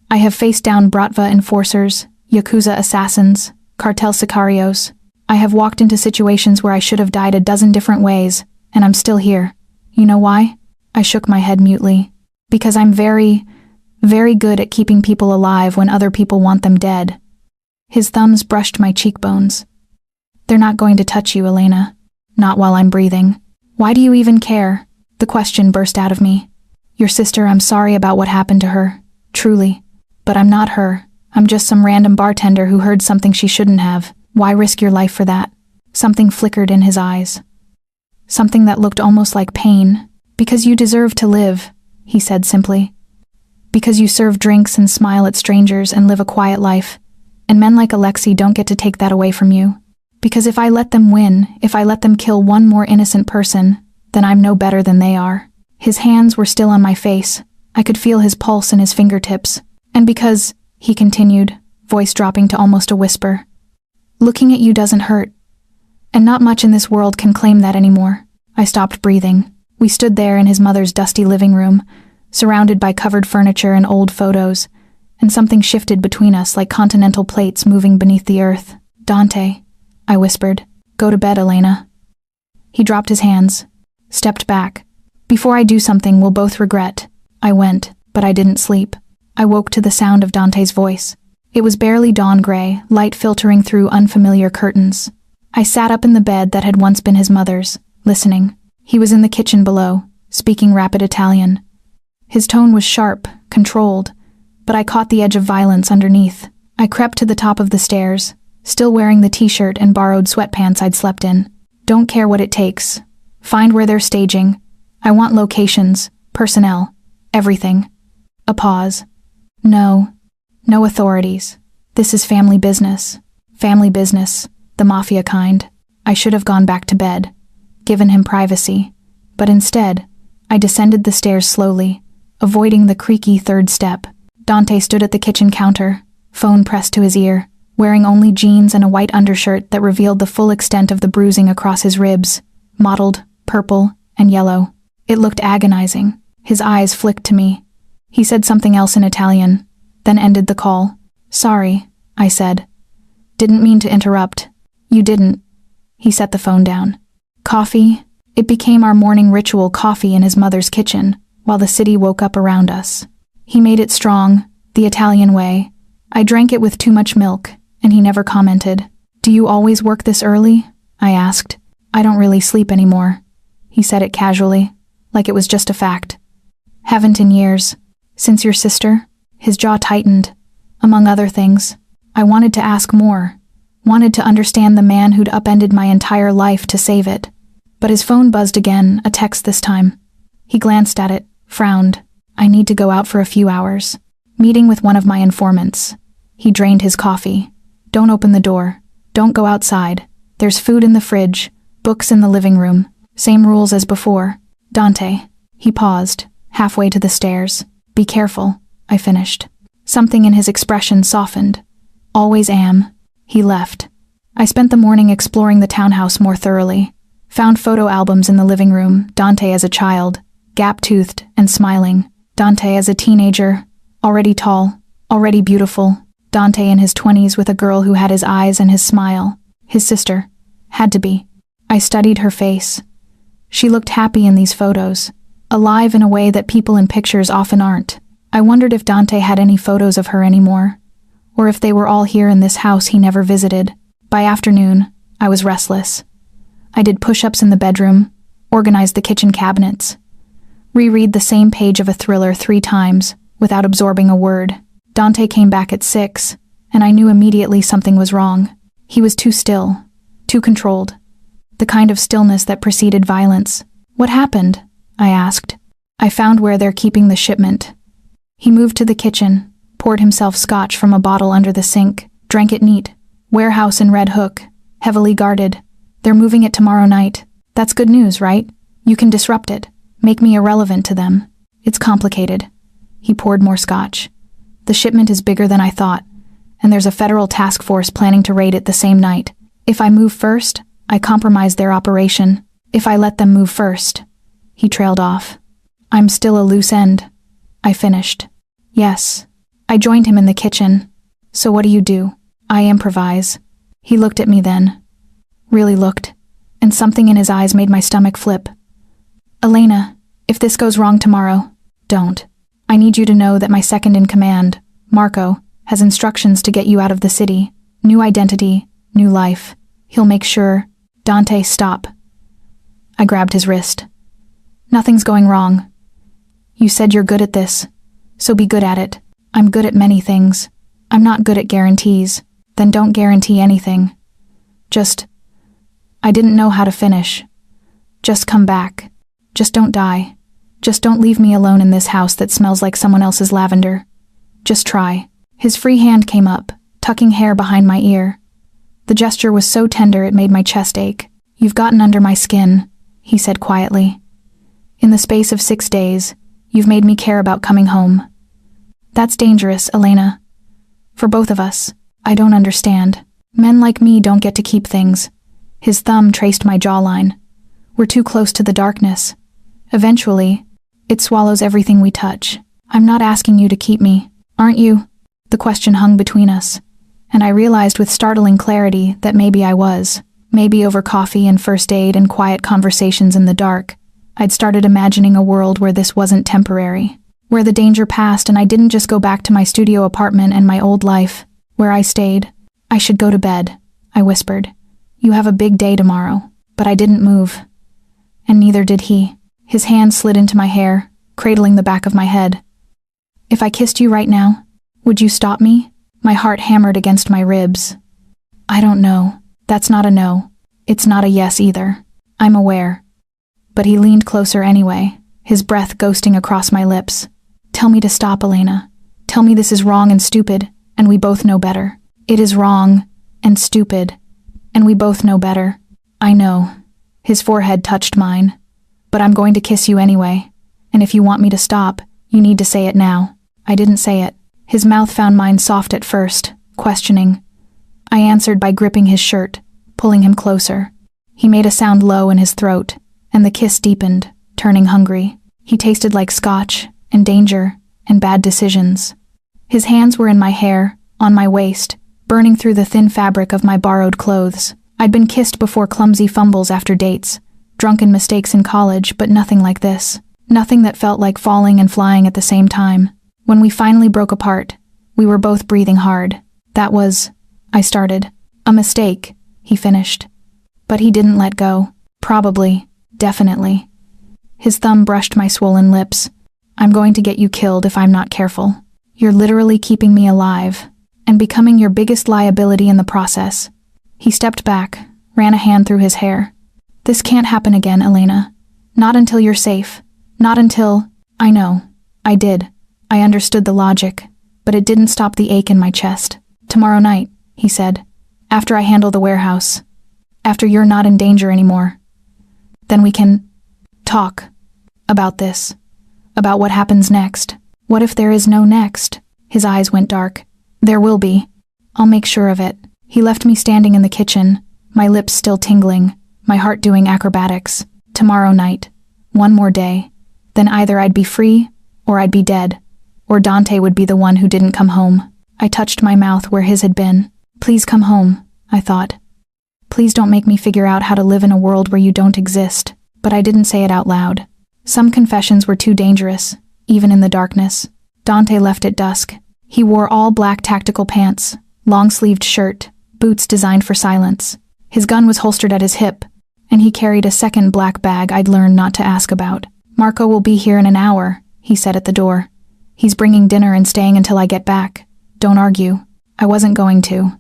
I have faced down Bratva enforcers, Yakuza assassins, cartel sicarios. I have walked into situations where I should have died a dozen different ways, and I'm still here. You know why? I shook my head mutely. Because I'm very, very good at keeping people alive when other people want them dead. His thumbs brushed my cheekbones. They're not going to touch you, Elena. Not while I'm breathing. Why do you even care? The question burst out of me. Your sister, I'm sorry about what happened to her. Truly. But I'm not her. I'm just some random bartender who heard something she shouldn't have. Why risk your life for that? Something flickered in his eyes. Something that looked almost like pain. Because you deserve to live, he said simply. Because you serve drinks and smile at strangers and live a quiet life. And men like Alexei don't get to take that away from you. Because if I let them win, if I let them kill one more innocent person, then I'm no better than they are. His hands were still on my face. I could feel his pulse in his fingertips. And because, he continued, voice dropping to almost a whisper, looking at you doesn't hurt. And not much in this world can claim that anymore. I stopped breathing. We stood there in his mother's dusty living room, surrounded by covered furniture and old photos, and something shifted between us like continental plates moving beneath the earth. Dante, I whispered. Go to bed, Elena. He dropped his hands, stepped back. Before I do something we'll both regret. I went, but I didn't sleep. I woke to the sound of Dante's voice. It was barely dawn gray, light filtering through unfamiliar curtains. I sat up in the bed that had once been his mother's, listening. He was in the kitchen below, speaking rapid Italian. His tone was sharp, controlled, but I caught the edge of violence underneath. I crept to the top of the stairs, still wearing the t-shirt and borrowed sweatpants I'd slept in. Don't care what it takes. Find where they're staging. I want locations, personnel, everything. A pause. No authorities. This is family business. Family business, the Mafia kind. I should have gone back to bed, given him privacy. But instead, I descended the stairs slowly, avoiding the creaky third step. Dante stood at the kitchen counter, phone pressed to his ear, wearing only jeans and a white undershirt that revealed the full extent of the bruising across his ribs, mottled, purple, and yellow. It looked agonizing. His eyes flicked to me. He said something else in Italian, then ended the call. Sorry, I said. Didn't mean to interrupt. You didn't. He set the phone down. Coffee? It became our morning ritual, coffee in his mother's kitchen, while the city woke up around us. He made it strong, the Italian way. I drank it with too much milk, and he never commented. Do you always work this early? I asked. I don't really sleep anymore. He said it casually, like it was just a fact. Haven't in years. Since your sister? His jaw tightened. Among other things, I wanted to ask more. Wanted to understand the man who'd upended my entire life to save it. But his phone buzzed again, a text this time. He glanced at it, frowned. I need to go out for a few hours. Meeting with one of my informants. He drained his coffee. Don't open the door. Don't go outside. There's food in the fridge, books in the living room. Same rules as before. Dante. He paused, halfway to the stairs. Be careful, I finished. Something in his expression softened. Always am. He left. I spent the morning exploring the townhouse more thoroughly. Found photo albums in the living room, Dante as a child, gap-toothed and smiling. Dante as a teenager, already tall, already beautiful. Dante in his 20s with a girl who had his eyes and his smile. His sister. Had to be. I studied her face. She looked happy in these photos, alive in a way that people in pictures often aren't. I wondered if Dante had any photos of her anymore, or if they were all here in this house he never visited. By afternoon, I was restless. I did push-ups in the bedroom, organized the kitchen cabinets, reread the same page of a thriller 3 times without absorbing a word. Dante came back at 6, and I knew immediately something was wrong. He was too still, too controlled. The kind of stillness that preceded violence. What happened? I asked. I found where they're keeping the shipment. He moved to the kitchen, poured himself scotch from a bottle under the sink, drank it neat. Warehouse in Red Hook, heavily guarded. They're moving it tomorrow night. That's good news, right? You can disrupt it. Make me irrelevant to them. It's complicated. He poured more scotch. The shipment is bigger than I thought, and there's a federal task force planning to raid it the same night. If I move first, I compromise their operation. If I let them move first. He trailed off. I'm still a loose end. I finished. Yes. I joined him in the kitchen. So what do? I improvise. He looked at me then. Really looked. And something in his eyes made my stomach flip. Elena, if this goes wrong tomorrow, don't. I need you to know that my second in command, Marco, has instructions to get you out of the city. New identity, new life. He'll make sure. Dante, stop. I grabbed his wrist. Nothing's going wrong. You said you're good at this, so be good at it. I'm good at many things. I'm not good at guarantees. Then don't guarantee anything. I didn't know how to finish. Just come back. Just don't die. Just don't leave me alone in this house that smells like someone else's lavender. Just try. His free hand came up, tucking hair behind my ear. The gesture was so tender it made my chest ache. You've gotten under my skin, he said quietly. In the space of 6 days, you've made me care about coming home. That's dangerous, Elena. For both of us, I don't understand. Men like me don't get to keep things. His thumb traced my jawline. We're too close to the darkness. Eventually, it swallows everything we touch. I'm not asking you to keep me, aren't you? The question hung between us, and I realized with startling clarity that maybe I was. Maybe over coffee and first aid and quiet conversations in the dark, I'd started imagining a world where this wasn't temporary, where the danger passed and I didn't just go back to my studio apartment and my old life, where I stayed. I should go to bed, I whispered. You have a big day tomorrow. But I didn't move. And neither did he. His hand slid into my hair, cradling the back of my head. If I kissed you right now, would you stop me? My heart hammered against my ribs. I don't know. That's not a no. It's not a yes either. I'm aware. But he leaned closer anyway, his breath ghosting across my lips. Tell me to stop, Elena. Tell me this is wrong and stupid, and we both know better. It is wrong and stupid, and we both know better. I know. His forehead touched mine. But I'm going to kiss you anyway. And if you want me to stop, you need to say it now. I didn't say it. His mouth found mine soft at first, questioning. I answered by gripping his shirt, pulling him closer. He made a sound low in his throat, and the kiss deepened, turning hungry. He tasted like scotch, and danger, and bad decisions. His hands were in my hair, on my waist, burning through the thin fabric of my borrowed clothes. I'd been kissed before, clumsy fumbles after dates, drunken mistakes in college, but nothing like this. Nothing that felt like falling and flying at the same time. When we finally broke apart, we were both breathing hard. That was, I started. A mistake, he finished. But he didn't let go. Probably, definitely. His thumb brushed my swollen lips. I'm going to get you killed if I'm not careful. You're literally keeping me alive, and becoming your biggest liability in the process. He stepped back, ran a hand through his hair. This can't happen again, Elena. Not until you're safe. Not until... I know. I did. I understood the logic, but it didn't stop the ache in my chest. Tomorrow night, he said. After I handle the warehouse. After you're not in danger anymore. Then we can... talk. About this. About what happens next. What if there is no next? His eyes went dark. There will be. I'll make sure of it. He left me standing in the kitchen, my lips still tingling, my heart doing acrobatics. Tomorrow night. One more day. Then either I'd be free, or I'd be dead. Or Dante would be the one who didn't come home. I touched my mouth where his had been. Please come home, I thought. Please don't make me figure out how to live in a world where you don't exist. But I didn't say it out loud. Some confessions were too dangerous, even in the darkness. Dante left at dusk. He wore all black tactical pants, long-sleeved shirt, boots designed for silence. His gun was holstered at his hip, and he carried a second black bag I'd learned not to ask about. Marco will be here in an hour, he said at the door. He's bringing dinner and staying until I get back. Don't argue. I wasn't going to.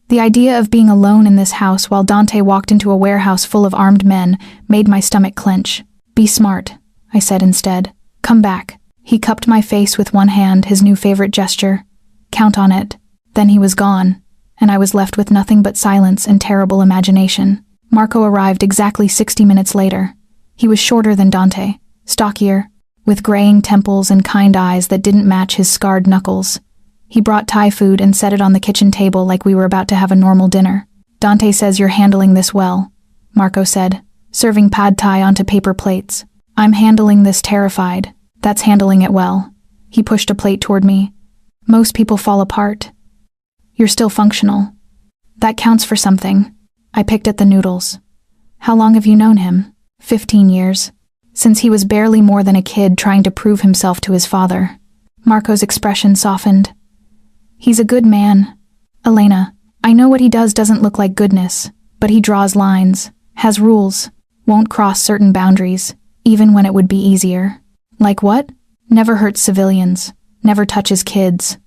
The idea of being alone in this house while Dante walked into a warehouse full of armed men made my stomach clench. Be smart, I said instead. Come back. He cupped my face with one hand, his new favorite gesture. Count on it. Then he was gone, and I was left with nothing but silence and terrible imagination. Marco arrived exactly 60 minutes later. He was shorter than Dante, stockier, with graying temples and kind eyes that didn't match his scarred knuckles. He brought Thai food and set it on the kitchen table like we were about to have a normal dinner. "Dante says you're handling this well," Marco said, serving pad thai onto paper plates. "I'm handling this terrified. That's handling it well." He pushed a plate toward me. "Most people fall apart. You're still functional. That counts for something." I picked at the noodles. "How long have you known him?" 15 years. Since he was barely more than a kid trying to prove himself to his father. Marco's expression softened. "He's a good man. Elena, I know what he does doesn't look like goodness, but he draws lines, has rules, won't cross certain boundaries, even when it would be easier." "Like what?" "Never hurts civilians, never touches kids,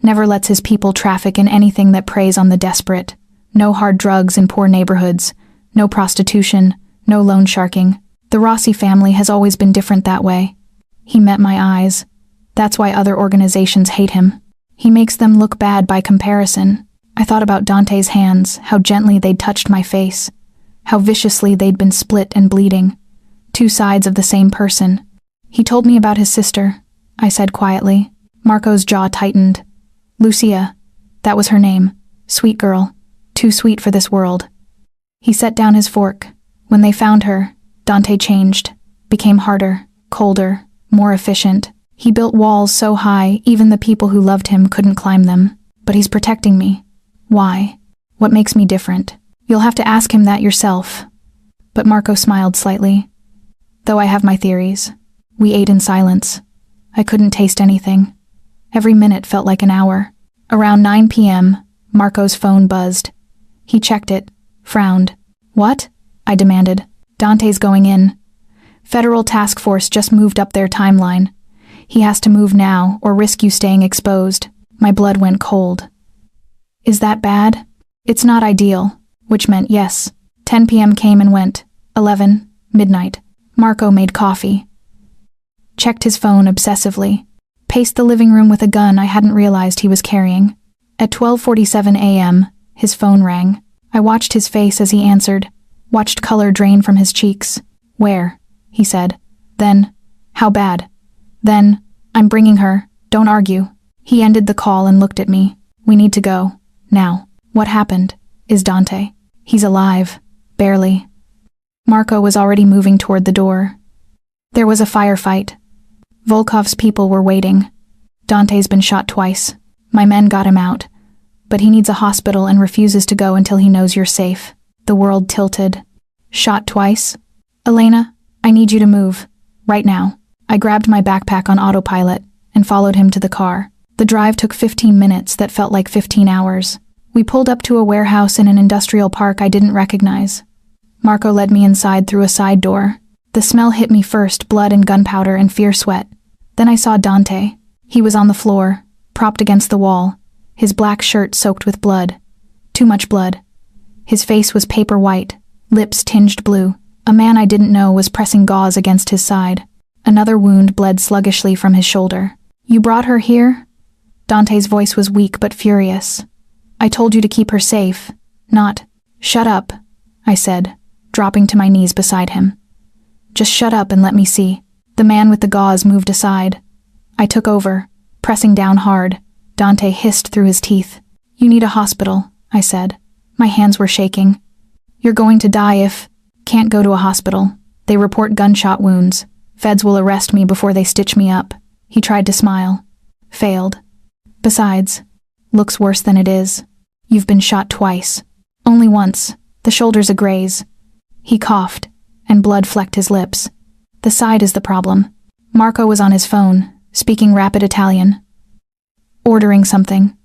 never lets his people traffic in anything that preys on the desperate. No hard drugs in poor neighborhoods, no prostitution, no loan sharking. The Rossi family has always been different that way." He met my eyes. "That's why other organizations hate him. He makes them look bad by comparison." I thought about Dante's hands, how gently they'd touched my face, how viciously they'd been split and bleeding. Two sides of the same person. "He told me about his sister," I said quietly. Marco's jaw tightened. "Lucia, that was her name. Sweet girl. Too sweet for this world." He set down his fork. "When they found her, Dante changed, became harder, colder, more efficient. He built walls so high even the people who loved him couldn't climb them. But he's protecting me. Why? What makes me different? You'll have to ask him that yourself." But Marco smiled slightly. "Though I have my theories." We ate in silence. I couldn't taste anything. Every minute felt like an hour. Around 9 p.m., Marco's phone buzzed. He checked it, frowned. "What?" I demanded. "Dante's going in. Federal task force just moved up their timeline. He has to move now or risk you staying exposed." My blood went cold. "Is that bad?" "It's not ideal," which meant yes. 10 p.m. came and went. 11, midnight. Marco made coffee. Checked his phone obsessively. Paced the living room with a gun I hadn't realized he was carrying. At 12:47 a.m., his phone rang. I watched his face as he answered, watched color drain from his cheeks. "Where?" he said. Then, "How bad?" Then, "I'm bringing her. Don't argue." He ended the call and looked at me. "We need to go. Now." "What happened? Is Dante?" "He's alive. Barely." Marco was already moving toward the door. There was a firefight. Volkov's people were waiting. "Dante's been shot twice. My men got him out. But he needs a hospital and refuses to go until he knows you're safe." The world tilted. "Shot twice? Elena, I need you to move. Right now." I grabbed my backpack on autopilot and followed him to the car. The drive took 15 minutes that felt like 15 hours. We pulled up to a warehouse in an industrial park I didn't recognize. Marco led me inside through a side door. The smell hit me first, blood and gunpowder and fear sweat. Then I saw Dante. He was on the floor, propped against the wall, his black shirt soaked with blood. Too much blood. His face was paper white, lips tinged blue. A man I didn't know was pressing gauze against his side. Another wound bled sluggishly from his shoulder. "You brought her here?" Dante's voice was weak but furious. "I told you to keep her safe, not—" "Shut up," I said, dropping to my knees beside him. "Just shut up and let me see." The man with the gauze moved aside. I took over, pressing down hard. Dante hissed through his teeth. "You need a hospital," I said. My hands were shaking. "You're going to die if—" "Can't go to a hospital. They report gunshot wounds. Feds will arrest me before they stitch me up." He tried to smile. Failed. "Besides, looks worse than it is. You've been shot twice. Only once. The shoulder's a graze." He coughed, and blood flecked his lips. "The side is the problem." Marco was on his phone, speaking rapid Italian. Ordering something.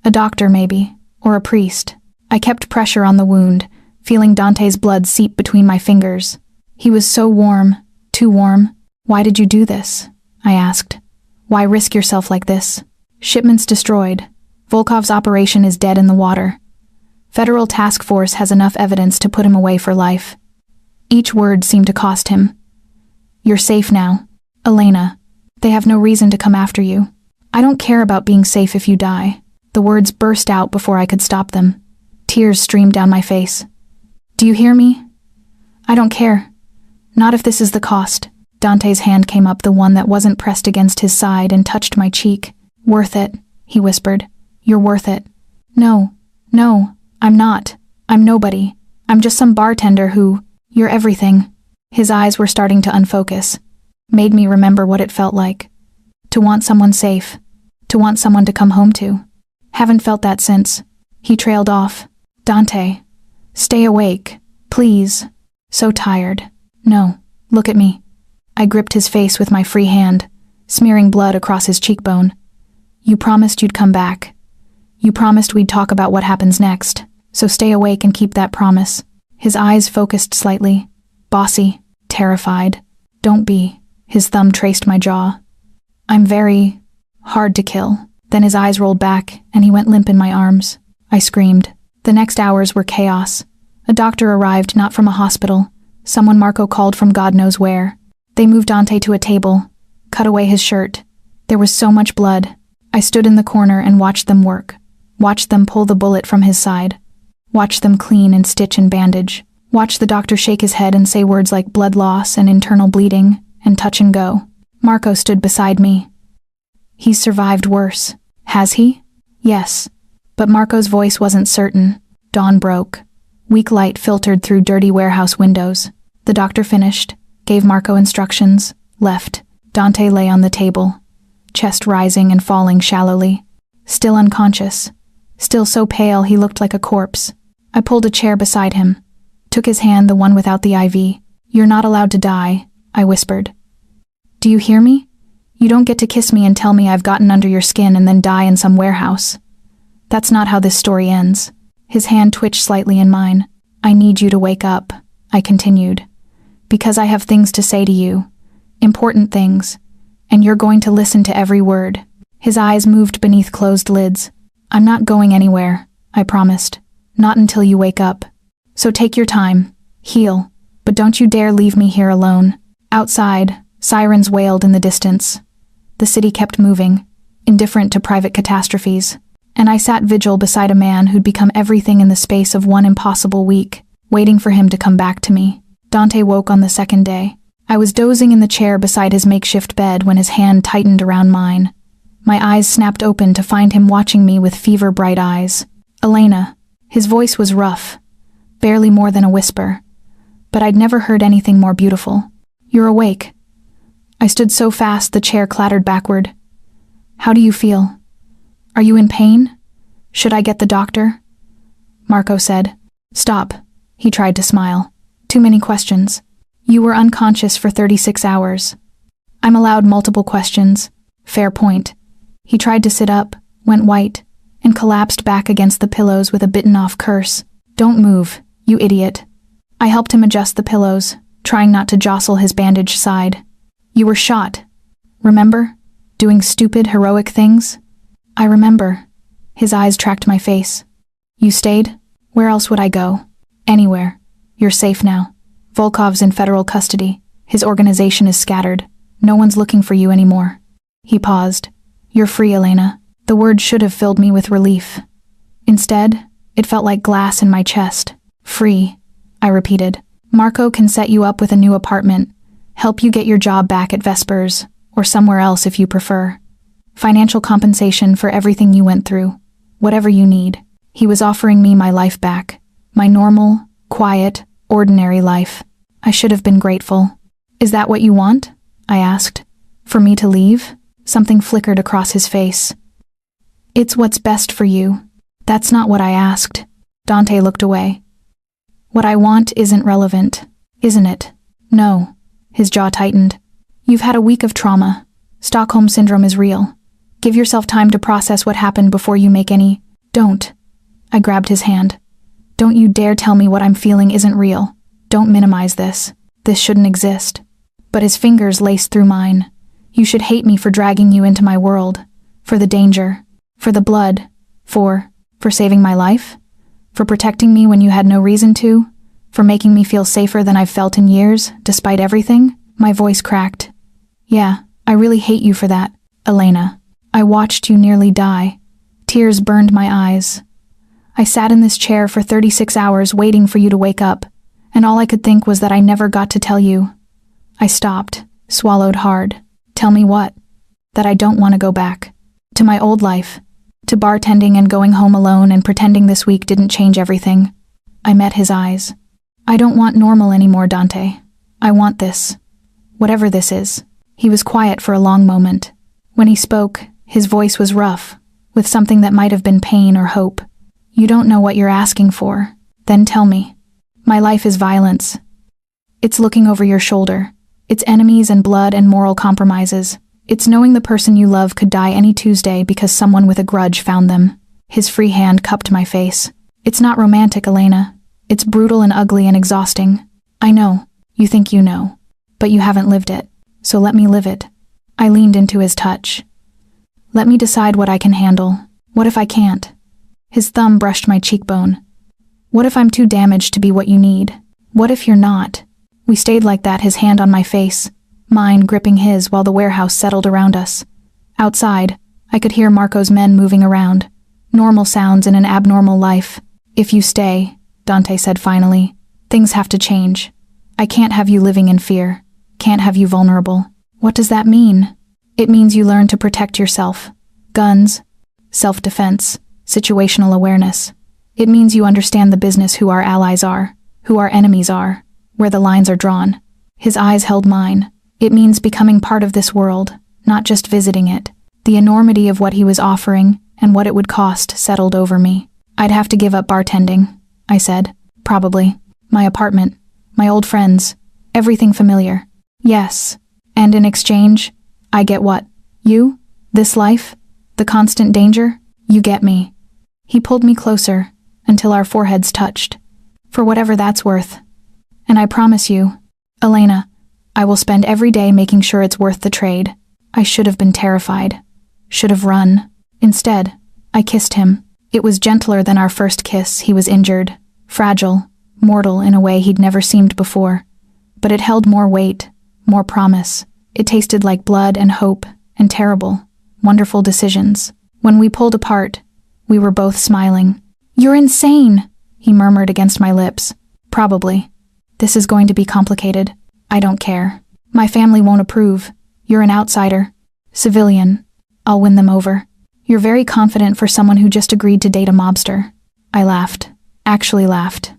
A doctor, maybe, or a priest. I kept pressure on the wound, feeling Dante's blood seep between my fingers. He was so warm, too warm. "Why did you do this?" I asked. "Why risk yourself like this?" "Shipments destroyed. Volkov's operation is dead in the water. Federal task force has enough evidence to put him away for life." Each word seemed to cost him. "You're safe now. Elena, they have no reason to come after you. I don't care about being safe if you die." The words burst out before I could stop them. Tears streamed down my face. "Do you hear me?" I don't care. Not if this is the cost. Dante's hand came up, the one that wasn't pressed against his side, and touched my cheek. Worth it, he whispered. You're worth it. No, I'm not. I'm nobody. I'm just some bartender who... You're everything. His eyes were starting to unfocus. Made me remember what it felt like. To want someone safe. To want someone to come home to. Haven't felt that since. He trailed off. Dante. Stay awake. Please. So tired. No. Look at me. I gripped his face with my free hand, smearing blood across his cheekbone. You promised you'd come back. You promised we'd talk about what happens next, so stay awake and keep that promise. His eyes focused slightly. Bossy. Terrified. Don't be. His thumb traced my jaw. I'm very... hard to kill. Then his eyes rolled back, and he went limp in my arms. I screamed. The next hours were chaos. A doctor arrived, not from a hospital. Someone Marco called from God knows where. They moved Dante to a table, cut away his shirt. There was so much blood. I stood in the corner and watched them work. Watched them pull the bullet from his side. Watched them clean and stitch and bandage. Watched the doctor shake his head and say words like blood loss and internal bleeding and touch and go. Marco stood beside me. He's survived worse. Has he? Yes. But Marco's voice wasn't certain. Dawn broke. Weak light filtered through dirty warehouse windows. The doctor finished, gave Marco instructions, left. Dante lay on the table, chest rising and falling shallowly. Still unconscious. Still so pale he looked like a corpse. I pulled a chair beside him, took his hand, the one without the IV. You're not allowed to die, I whispered. Do you hear me? You don't get to kiss me and tell me I've gotten under your skin and then die in some warehouse. That's not how this story ends. His hand twitched slightly in mine. I need you to wake up, I continued. Because I have things to say to you. Important things. And you're going to listen to every word. His eyes moved beneath closed lids. I'm not going anywhere, I promised. Not until you wake up. So take your time. Heal. But don't you dare leave me here alone. Outside, sirens wailed in the distance. The city kept moving, indifferent to private catastrophes. And I sat vigil beside a man who'd become everything in the space of one impossible week, waiting for him to come back to me. Dante woke on the second day. I was dozing in the chair beside his makeshift bed when his hand tightened around mine. My eyes snapped open to find him watching me with fever-bright eyes. Elena. His voice was rough, barely more than a whisper. But I'd never heard anything more beautiful. You're awake. I stood so fast the chair clattered backward. How do you feel? Are you in pain? Should I get the doctor? Marco said. Stop. He tried to smile. Too many questions. You were unconscious for 36 hours. I'm allowed multiple questions. Fair point. He tried to sit up, went white, and collapsed back against the pillows with a bitten-off curse. Don't move, you idiot. I helped him adjust the pillows, trying not to jostle his bandaged side. You were shot. Remember? Doing stupid, heroic things? I remember. His eyes tracked my face. You stayed? Where else would I go? Anywhere. You're safe now. Volkov's in federal custody. His organization is scattered. No one's looking for you anymore. He paused. You're free, Elena. The word should have filled me with relief. Instead, it felt like glass in my chest. Free, I repeated. Marco can set you up with a new apartment, help you get your job back at Vespers, or somewhere else if you prefer. Financial compensation for everything you went through. Whatever you need. He was offering me my life back. My normal, quiet, ordinary life. I should have been grateful. Is that what you want? I asked. For me to leave? Something flickered across his face. It's what's best for you. That's not what I asked. Dante looked away. What I want isn't relevant, isn't it? No. His jaw tightened. You've had a week of trauma. Stockholm Syndrome is real. Give yourself time to process what happened before you make any... Don't. I grabbed his hand. Don't you dare tell me what I'm feeling isn't real. Don't minimize this. This shouldn't exist. But his fingers laced through mine. You should hate me for dragging you into my world. For the danger. For the blood. For saving my life? For protecting me when you had no reason to? For making me feel safer than I've felt in years, despite everything? My voice cracked. Yeah, I really hate you for that, Elena. I watched you nearly die. Tears burned my eyes. I sat in this chair for 36 hours waiting for you to wake up, And all I could think was that I never got to tell you. I stopped, swallowed hard. Tell me what? That I don't want to go back. To my old life. To bartending and going home alone and pretending this week didn't change everything. I met his eyes. I don't want normal anymore, Dante. I want this. Whatever this is. He was quiet for a long moment. When he spoke, his voice was rough, with something that might have been pain or hope. You don't know what you're asking for. Then tell me. My life is violence. It's looking over your shoulder. It's enemies and blood and moral compromises. It's knowing the person you love could die any Tuesday because someone with a grudge found them. His free hand cupped my face. It's not romantic, Elena. It's brutal and ugly and exhausting. I know. You think you know. But you haven't lived it. So let me live it. I leaned into his touch. Let me decide what I can handle. What if I can't? His thumb brushed my cheekbone. What if I'm too damaged to be what you need? What if you're not? We stayed like that, his hand on my face, mine gripping his while the warehouse settled around us. Outside, I could hear Marco's men moving around. Normal sounds in an abnormal life. If you stay, Dante said finally, things have to change. I can't have you living in fear. Can't have you vulnerable. What does that mean? It means you learn to protect yourself. Guns, self-defense, situational awareness. It means you understand the business, who our allies are, who our enemies are, where the lines are drawn. His eyes held mine. It means becoming part of this world, not just visiting it. The enormity of what he was offering and what it would cost settled over me. I'd have to give up bartending, I said. Probably. My apartment, my old friends, everything familiar. Yes. And in exchange, I get what? You? This life? The constant danger? You get me. He pulled me closer until our foreheads touched. For whatever that's worth. And I promise you, Elena, I will spend every day making sure it's worth the trade. I should have been terrified. Should have run. Instead, I kissed him. It was gentler than our first kiss. He was injured, fragile, mortal in a way he'd never seemed before. But it held more weight, more promise. It tasted like blood and hope and terrible, wonderful decisions. When we pulled apart, we were both smiling. You're insane, he murmured against my lips. Probably. This is going to be complicated. I don't care. My family won't approve. You're an outsider. Civilian. I'll win them over. You're very confident for someone who just agreed to date a mobster. I laughed. Actually laughed.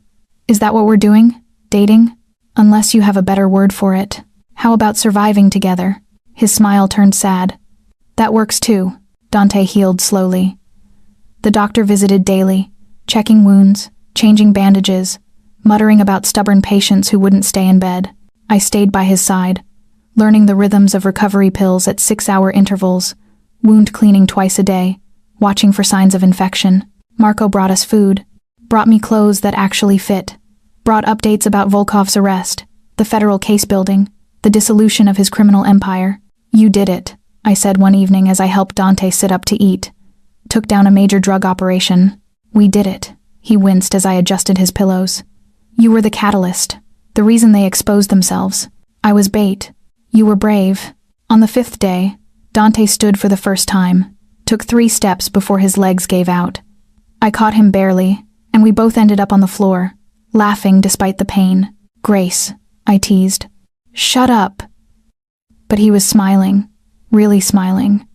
Is that what we're doing? Dating? Unless you have a better word for it. How about surviving together? His smile turned sad. That works too. Dante healed slowly. The doctor visited daily, checking wounds, changing bandages, muttering about stubborn patients who wouldn't stay in bed. I stayed by his side, learning the rhythms of recovery pills at 6-hour intervals, wound cleaning twice a day, watching for signs of infection. Marco brought us food, brought me clothes that actually fit, brought updates about Volkov's arrest, the federal case building, the dissolution of his criminal empire. You did it, I said one evening as I helped Dante sit up to eat. Took down a major drug operation. We did it. He winced as I adjusted his pillows. You were the catalyst, the reason they exposed themselves. I was bait. You were brave. On the 5th day, Dante stood for the first time, took 3 steps before his legs gave out. I caught him barely, and we both ended up on the floor, laughing despite the pain. Grace, I teased. Shut up. But he was smiling, really smiling.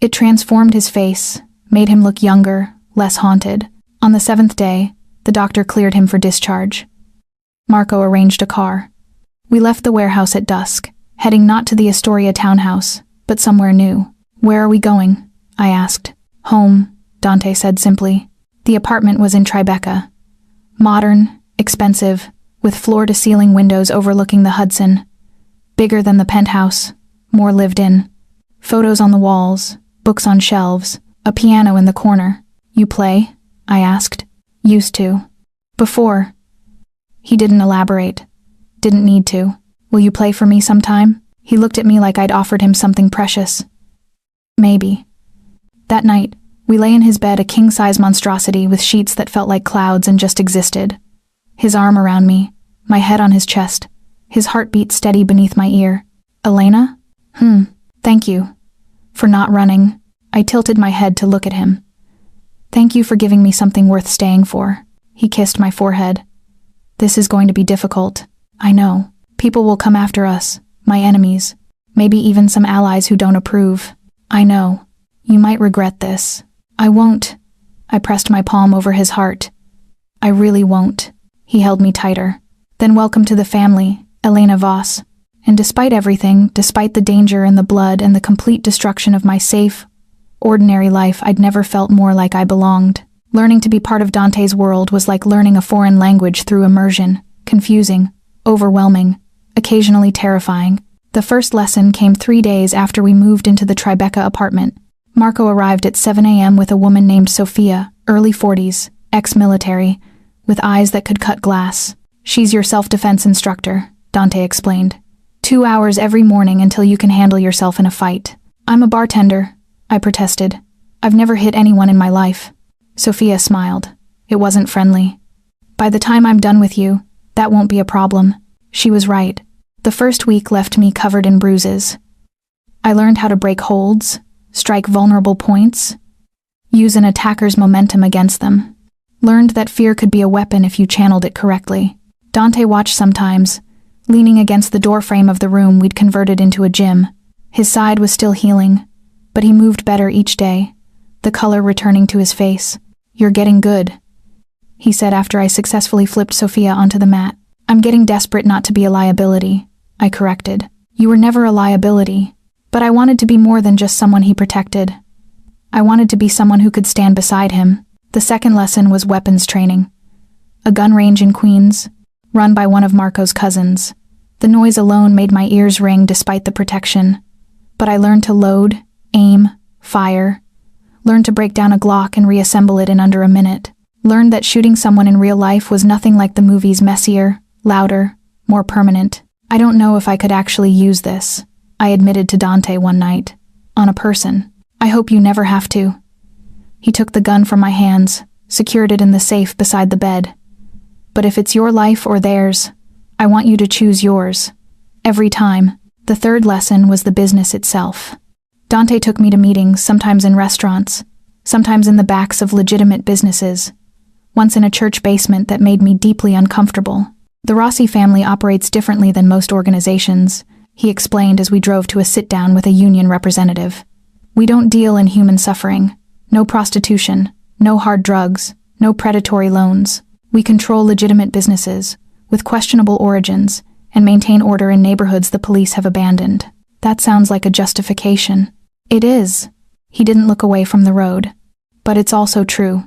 It transformed his face, made him look younger, less haunted. On the 7th day, the doctor cleared him for discharge. Marco arranged a car. We left the warehouse at dusk, heading not to the Astoria townhouse, but somewhere new. Where are we going? I asked. Home, Dante said simply. The apartment was in Tribeca. Modern, expensive, with floor-to-ceiling windows overlooking the Hudson. Bigger than the penthouse, more lived in. Photos on the walls, books on shelves, a piano in the corner. You play? I asked. Used to. Before. He didn't elaborate. Didn't need to. Will you play for me sometime? He looked at me like I'd offered him something precious. Maybe. That night, we lay in his bed, a king-size monstrosity with sheets that felt like clouds and just existed. His arm around me, my head on his chest, his heartbeat steady beneath my ear. Elena? Thank you. For not running. I tilted my head to look at him. Thank you for giving me something worth staying for. He kissed my forehead. This is going to be difficult. I know. People will come after us, my enemies. Maybe even some allies who don't approve. I know. You might regret this. I won't. I pressed my palm over his heart. I really won't. He held me tighter. Then welcome to the family, Elena Voss. And despite everything, despite the danger and the blood and the complete destruction of my safe, ordinary life, I'd never felt more like I belonged. Learning to be part of Dante's world was like learning a foreign language through immersion. Confusing, overwhelming, occasionally terrifying. The first lesson came 3 days after we moved into the Tribeca apartment. Marco arrived at 7 a.m. with a woman named Sophia, early 40s, ex-military, with eyes that could cut glass. She's your self-defense instructor, Dante explained. 2 hours every morning until you can handle yourself in a fight. I'm a bartender, I protested. I've never hit anyone in my life. Sophia smiled. It wasn't friendly. By the time I'm done with you, that won't be a problem. She was right. The first week left me covered in bruises. I learned how to break holds, strike vulnerable points, use an attacker's momentum against them. Learned that fear could be a weapon if you channeled it correctly. Dante watched sometimes, leaning against the doorframe of the room we'd converted into a gym. His side was still healing, but he moved better each day, the color returning to his face. You're getting good, he said after I successfully flipped Sophia onto the mat. I'm getting desperate not to be a liability, I corrected. You were never a liability, but I wanted to be more than just someone he protected. I wanted to be someone who could stand beside him. The second lesson was weapons training. A gun range in Queens, run by one of Marco's cousins. The noise alone made my ears ring despite the protection. But I learned to load, aim, fire. Learned to break down a Glock and reassemble it in under a minute. Learned that shooting someone in real life was nothing like the movies, messier, louder, more permanent. I don't know if I could actually use this, I admitted to Dante one night. On a person. I hope you never have to. He took the gun from my hands, secured it in the safe beside the bed. But if it's your life or theirs, I want you to choose yours. Every time. The third lesson was the business itself. Dante took me to meetings, sometimes in restaurants, sometimes in the backs of legitimate businesses, once in a church basement that made me deeply uncomfortable. The Rossi family operates differently than most organizations, he explained as we drove to a sit-down with a union representative. We don't deal in human suffering. No prostitution, no hard drugs, no predatory loans. We control legitimate businesses, with questionable origins, and maintain order in neighborhoods the police have abandoned. That sounds like a justification. It is. He didn't look away from the road. But it's also true.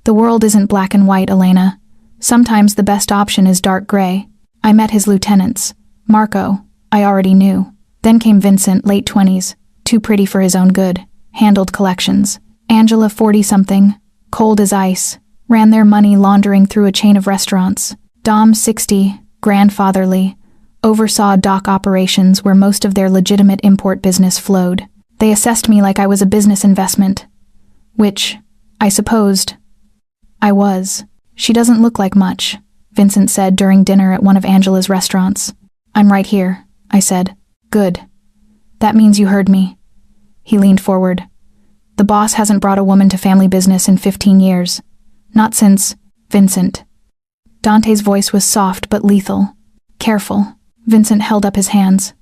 The world isn't black and white, Elena. Sometimes the best option is dark gray. I met his lieutenants. Marco, I already knew. Then came Vincent, late 20s, too pretty for his own good, handled collections. Angela, 40-something, cold as ice, ran their money laundering through a chain of restaurants. Dom, 60, grandfatherly, oversaw dock operations where most of their legitimate import business flowed. They assessed me like I was a business investment, which, I supposed, I was. She doesn't look like much, Vincent said during dinner at one of Angela's restaurants. I'm right here, I said. Good. That means you heard me. He leaned forward. The boss hasn't brought a woman to family business in 15 years. Not since Vincent. Dante's voice was soft but lethal. Careful. Vincent held up his hands.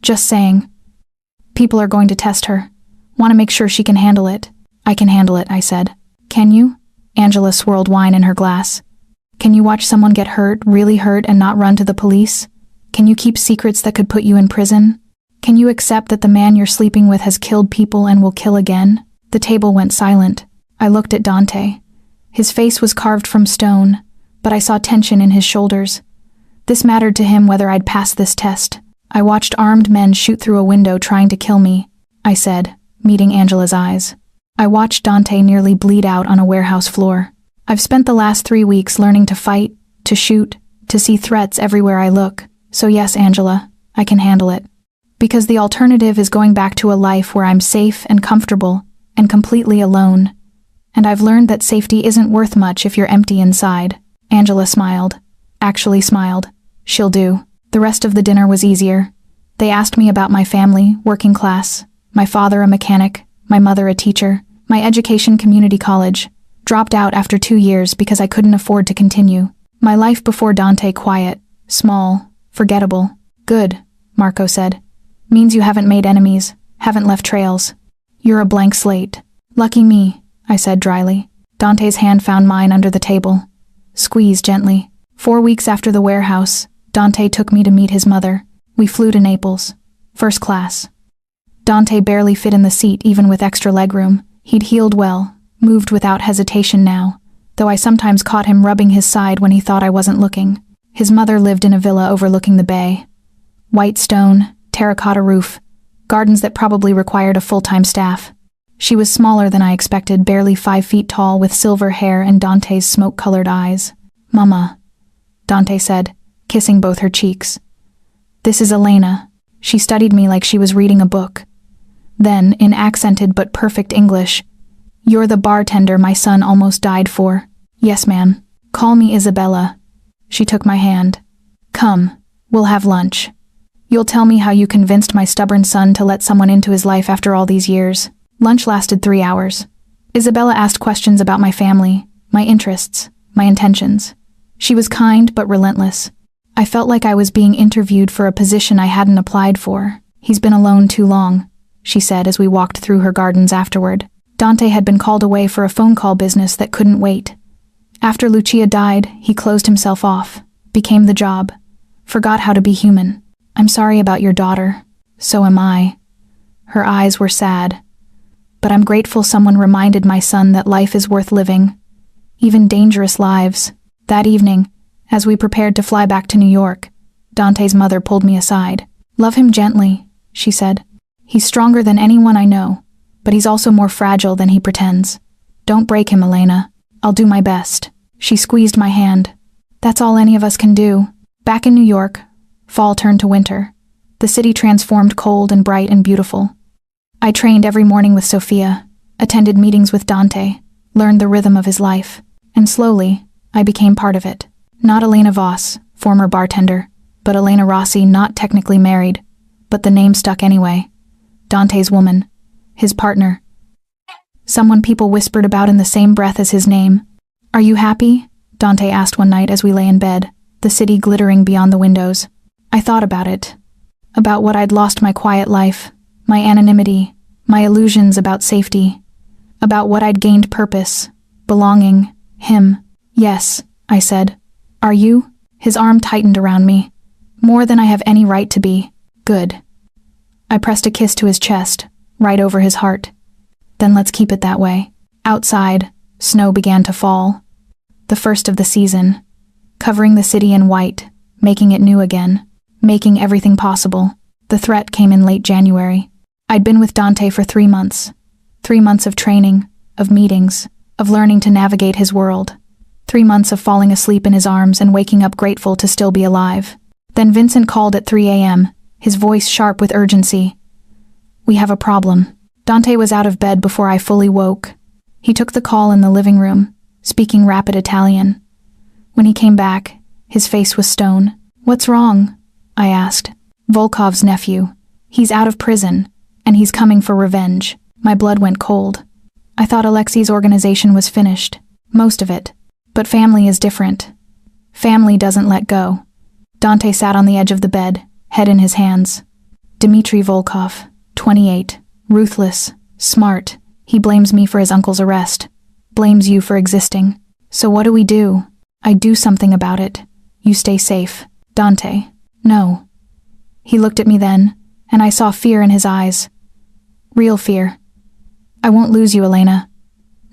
Just saying. People are going to test her. Want to make sure she can handle it. I can handle it, I said. Can you? Angela swirled wine in her glass. Can you watch someone get hurt, really hurt, and not run to the police? Can you keep secrets that could put you in prison? Can you accept that the man you're sleeping with has killed people and will kill again? The table went silent. I looked at Dante. His face was carved from stone, but I saw tension in his shoulders. This mattered to him whether I'd pass this test. I watched armed men shoot through a window trying to kill me, I said, meeting Angela's eyes. I watched Dante nearly bleed out on a warehouse floor. I've spent the last 3 weeks learning to fight, to shoot, to see threats everywhere I look. So yes, Angela, I can handle it. Because the alternative is going back to a life where I'm safe and comfortable and completely alone. And I've learned that safety isn't worth much if you're empty inside. Angela smiled. Actually smiled. She'll do. The rest of the dinner was easier. They asked me about my family, working class, my father a mechanic, my mother a teacher, my education community college. Dropped out after 2 years because I couldn't afford to continue. My life before Dante, quiet, small, forgettable. Good, Marco said. Means you haven't made enemies, haven't left trails. You're a blank slate. Lucky me, I said dryly. Dante's hand found mine under the table. Squeezed gently. 4 weeks after the warehouse, Dante took me to meet his mother. We flew to Naples. First class. Dante barely fit in the seat even with extra legroom. He'd healed well, moved without hesitation now, though I sometimes caught him rubbing his side when he thought I wasn't looking. His mother lived in a villa overlooking the bay. White stone, terracotta roof, gardens that probably required a full-time staff. She was smaller than I expected, barely 5 feet tall, with silver hair and Dante's smoke-colored eyes. Mama, Dante said, kissing both her cheeks. This is Elena. She studied me like she was reading a book. Then, in accented but perfect English, you're the bartender my son almost died for. Yes, ma'am. Call me Isabella. She took my hand. Come, we'll have lunch. You'll tell me how you convinced my stubborn son to let someone into his life after all these years. Lunch lasted 3 hours. Isabella asked questions about my family, my interests, my intentions. She was kind but relentless. I felt like I was being interviewed for a position I hadn't applied for. He's been alone too long, she said as we walked through her gardens afterward. Dante had been called away for a phone call business that couldn't wait. After Lucia died, he closed himself off, became the job, forgot how to be human. I'm sorry about your daughter. So am I. Her eyes were sad. But I'm grateful someone reminded my son that life is worth living, even dangerous lives. That evening, as we prepared to fly back to New York, Dante's mother pulled me aside. Love him gently, she said. He's stronger than anyone I know, but he's also more fragile than he pretends. Don't break him, Elena. I'll do my best. She squeezed my hand. That's all any of us can do. Back in New York, fall turned to winter. The city transformed, cold and bright and beautiful. I trained every morning with Sophia, attended meetings with Dante, learned the rhythm of his life, and slowly, I became part of it. Not Elena Voss, former bartender, but Elena Rossi, not technically married, but the name stuck anyway. Dante's woman, his partner. Someone people whispered about in the same breath as his name. Are you happy? Dante asked one night as we lay in bed, the city glittering beyond the windows. I thought about it. About what I'd lost, my quiet life, my anonymity, my illusions about safety. About what I'd gained, purpose, belonging, him. Yes, I said. Are you? His arm tightened around me. More than I have any right to be. Good. I pressed a kiss to his chest, right over his heart. Then let's keep it that way. Outside, snow began to fall. The first of the season, covering the city in white, making it new again, making everything possible. The threat came in late January. I'd been with Dante for 3 months. 3 months of training, of meetings, of learning to navigate his world. 3 months of falling asleep in his arms and waking up grateful to still be alive. Then Vincent called at 3 a.m., his voice sharp with urgency. We have a problem. Dante was out of bed before I fully woke. He took the call in the living room, speaking rapid Italian. When he came back, his face was stone. What's wrong? I asked. Volkov's nephew. He's out of prison, and he's coming for revenge. My blood went cold. I thought Alexei's organization was finished. Most of it. But family is different. Family doesn't let go. Dante sat on the edge of the bed, head in his hands. Dmitry Volkov, 28, ruthless, smart. He blames me for his uncle's arrest. Blames you for existing. So what do we do? I do something about it. You stay safe. Dante. No. He looked at me then, and I saw fear in his eyes. Real fear. I won't lose you, Elena.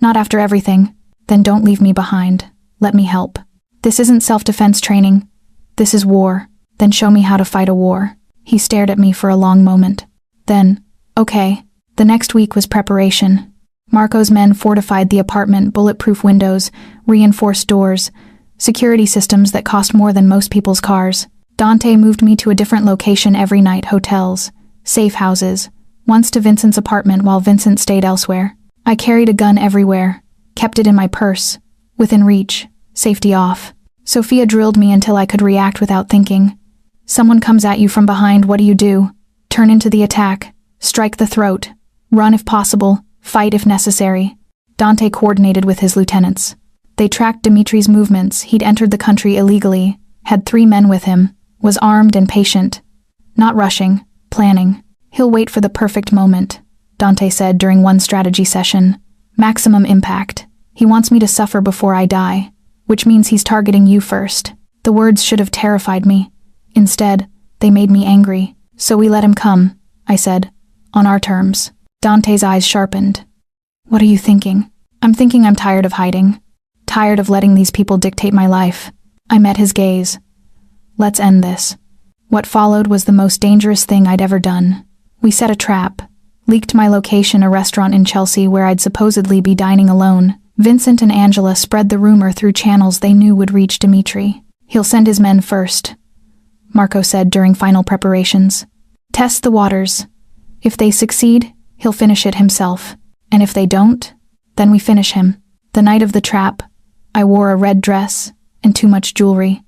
Not after everything. Then don't leave me behind. Let me help. This isn't self-defense training. This is war. Then show me how to fight a war. He stared at me for a long moment. Then, okay. The next week was preparation. Marco's men fortified the apartment, bulletproof windows, reinforced doors, security systems that cost more than most people's cars. Dante moved me to a different location every night, hotels, safe houses, once to Vincent's apartment while Vincent stayed elsewhere. I carried a gun everywhere, kept it in my purse, within reach, safety off. Sophia drilled me until I could react without thinking. Someone comes at you from behind, what do? Turn into the attack, strike the throat, run if possible, fight if necessary. Dante coordinated with his lieutenants. They tracked Dimitri's movements. He'd entered the country illegally, had 3 men with him, was armed and patient. Not rushing, planning. He'll wait for the perfect moment, Dante said during one strategy session. Maximum impact. He wants me to suffer before I die, which means he's targeting you first. The words should have terrified me. Instead, they made me angry. So we let him come, I said, on our terms. Dante's eyes sharpened. What are you thinking? I'm thinking I'm tired of hiding. Tired of letting these people dictate my life. I met his gaze. Let's end this. What followed was the most dangerous thing I'd ever done. We set a trap. Leaked my location, a restaurant in Chelsea where I'd supposedly be dining alone. Vincent and Angela spread the rumor through channels they knew would reach Dimitri. He'll send his men first, Marco said during final preparations. Test the waters. If they succeed, he'll finish it himself. And if they don't, then we finish him. The night of the trap, I wore a red dress and too much jewelry.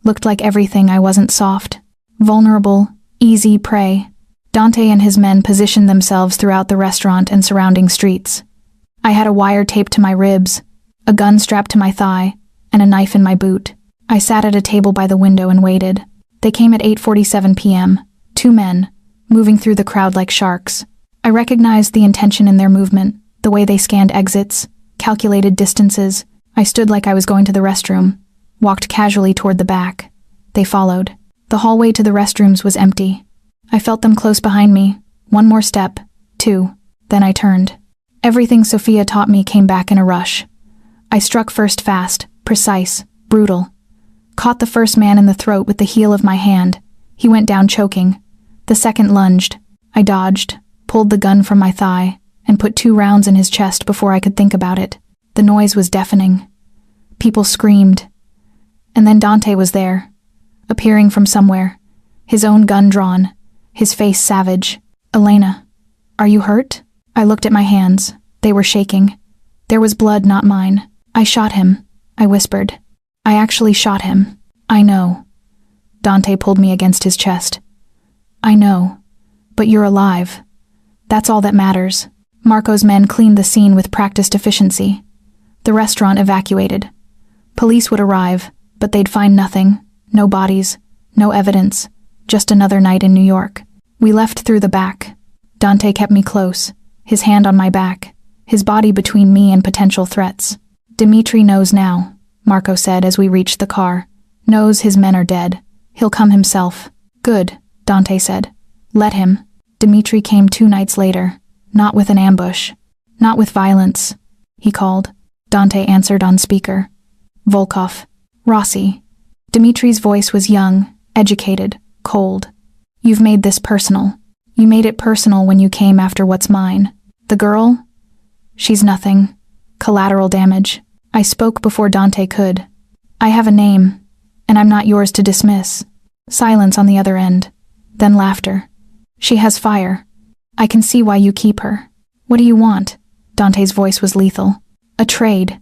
Looked like everything I wasn't soft. Vulnerable, easy prey. Dante and his men positioned themselves throughout the restaurant and surrounding streets. I had a wire taped to my ribs, a gun strapped to my thigh, and a knife in my boot. I sat at a table by the window and waited. They came at 8:47 p.m., 2 men, moving through the crowd like sharks. I recognized the intention in their movement, the way they scanned exits, calculated distances. I stood like I was going to the restroom, walked casually toward the back. They followed. The hallway to the restrooms was empty. I felt them close behind me. 1 more step, 2, then I turned. Everything Sophia taught me came back in a rush. I struck first fast, precise, brutal. Caught the first man in the throat with the heel of my hand. He went down choking. The second lunged. I dodged, pulled the gun from my thigh, and put 2 rounds in his chest before I could think about it. The noise was deafening. People screamed. And then Dante was there, appearing from somewhere, his own gun drawn, his face savage. Elena, are you hurt? I looked at my hands. They were shaking. There was blood, not mine. I shot him, I whispered. I actually shot him. I know. Dante pulled me against his chest. I know. But you're alive. That's all that matters. Marco's men cleaned the scene with practiced efficiency. The restaurant evacuated. Police would arrive, but they'd find nothing. No bodies, no evidence. Just another night in New York. We left through the back. Dante kept me close, his hand on my back, his body between me and potential threats. Dimitri knows now, Marco said as we reached the car. Knows his men are dead. He'll come himself. Good, Dante said. Let him. Dimitri came 2 nights later, not with an ambush, not with violence. He called. Dante answered on speaker. Volkov. Rossi. Dimitri's voice was young, educated, cold. You've made this personal. You made it personal when you came after what's mine. The girl? She's nothing. Collateral damage. I spoke before Dante could. I have a name, and I'm not yours to dismiss. Silence on the other end. Then laughter. She has fire. I can see why you keep her. What do you want? Dante's voice was lethal. A trade.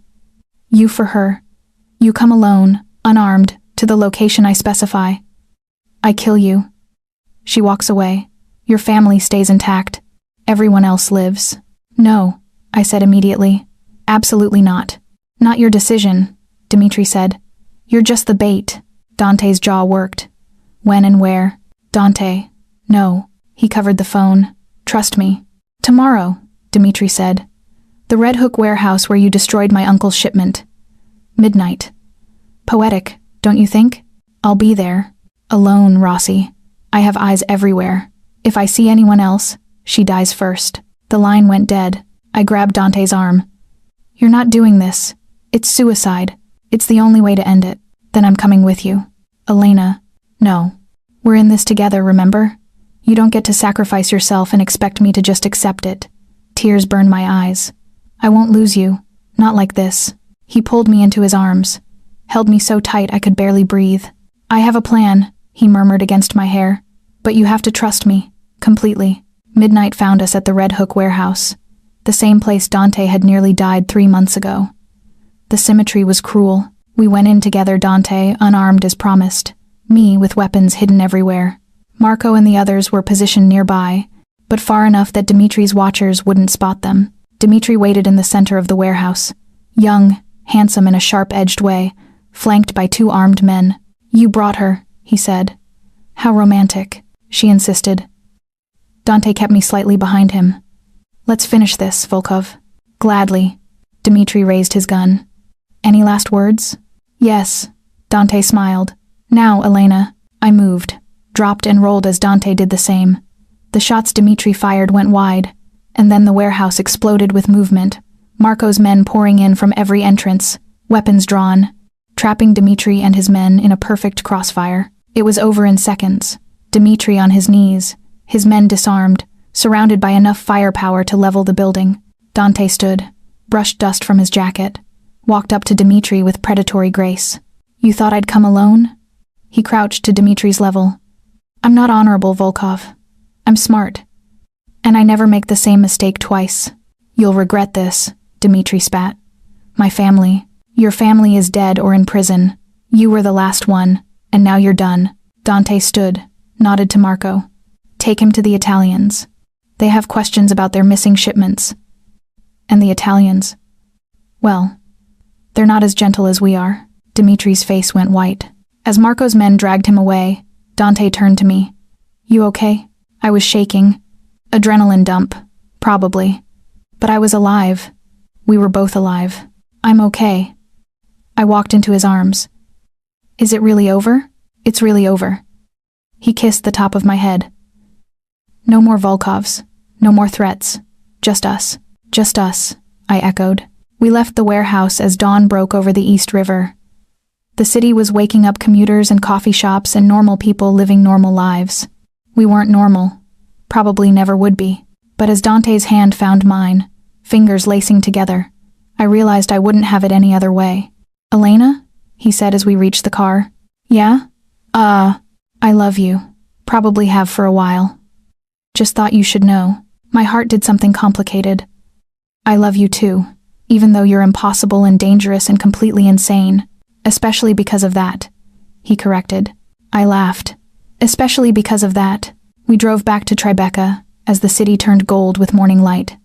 You for her. You come alone, unarmed, to the location I specify. I kill you. She walks away. Your family stays intact. Everyone else lives. No, I said immediately. Absolutely not. Not your decision, Dimitri said. You're just the bait. Dante's jaw worked. When and where? Dante. No. He covered the phone. Trust me. Tomorrow, Dimitri said. The Red Hook warehouse where you destroyed my uncle's shipment. Midnight. Poetic, don't you think? I'll be there. Alone, Rossi. I have eyes everywhere. If I see anyone else, she dies first. The line went dead. I grabbed Dante's arm. You're not doing this. It's suicide. It's the only way to end it. Then I'm coming with you. Elena. No. We're in this together, remember? You don't get to sacrifice yourself and expect me to just accept it. Tears burned my eyes. I won't lose you. Not like this. He pulled me into his arms. Held me so tight I could barely breathe. I have a plan, he murmured against my hair. But you have to trust me. Completely. Midnight found us at the Red Hook warehouse. The same place Dante had nearly died 3 months ago. The symmetry was cruel. We went in together, Dante, unarmed as promised. Me, with weapons hidden everywhere. Marco and the others were positioned nearby, but far enough that Dimitri's watchers wouldn't spot them. Dimitri waited in the center of the warehouse. Young, handsome in a sharp-edged way, flanked by 2 armed men. "You brought her," he said. "How romantic," she insisted. Dante kept me slightly behind him. "Let's finish this, Volkov." "Gladly." Dmitri raised his gun. "Any last words?" "Yes." Dante smiled. "Now, Elena." I moved, dropped and rolled as Dante did the same. The shots Dmitri fired went wide, and then the warehouse exploded with movement, Marco's men pouring in from every entrance, weapons drawn, trapping Dmitri and his men in a perfect crossfire. It was over in seconds. Dmitri on his knees, his men disarmed, surrounded by enough firepower to level the building. Dante stood, brushed dust from his jacket, walked up to Dmitri with predatory grace. "You thought I'd come alone?" He crouched to Dmitri's level. "I'm not honorable, Volkov. I'm smart. And I never make the same mistake twice." "You'll regret this," Dmitri spat. "My family. Your family is dead or in prison. You were the last one, and now you're done." Dante stood, nodded to Marco. "Take him to the Italians. They have questions about their missing shipments." "And the Italians? Well, they're not as gentle as we are." Dmitri's face went white. As Marco's men dragged him away, Dante turned to me. "You okay?" I was shaking. Adrenaline dump, probably. But I was alive. We were both alive. "I'm okay." I walked into his arms. "Is it really over?" "It's really over." He kissed the top of my head. "No more Volkovs. No more threats. Just us." "Just us," I echoed. We left the warehouse as dawn broke over the East River. The city was waking up commuters and coffee shops and normal people living normal lives. We weren't normal. Probably never would be. But as Dante's hand found mine, fingers lacing together, I realized I wouldn't have it any other way. "Elena?" he said as we reached the car. "Yeah? I love you. Probably have for a while. Just thought you should know." My heart did something complicated. "I love you too, even though you're impossible and dangerous and completely insane. Especially because of that," he corrected. I laughed. "Especially because of that." We drove back to Tribeca as the city turned gold with morning light.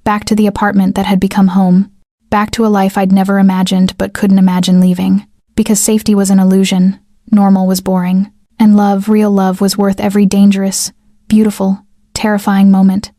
Back to the apartment that had become home. Back to a life I'd never imagined but couldn't imagine leaving. Because safety was an illusion, normal was boring, and love, real love, was worth every dangerous, beautiful, terrifying moment.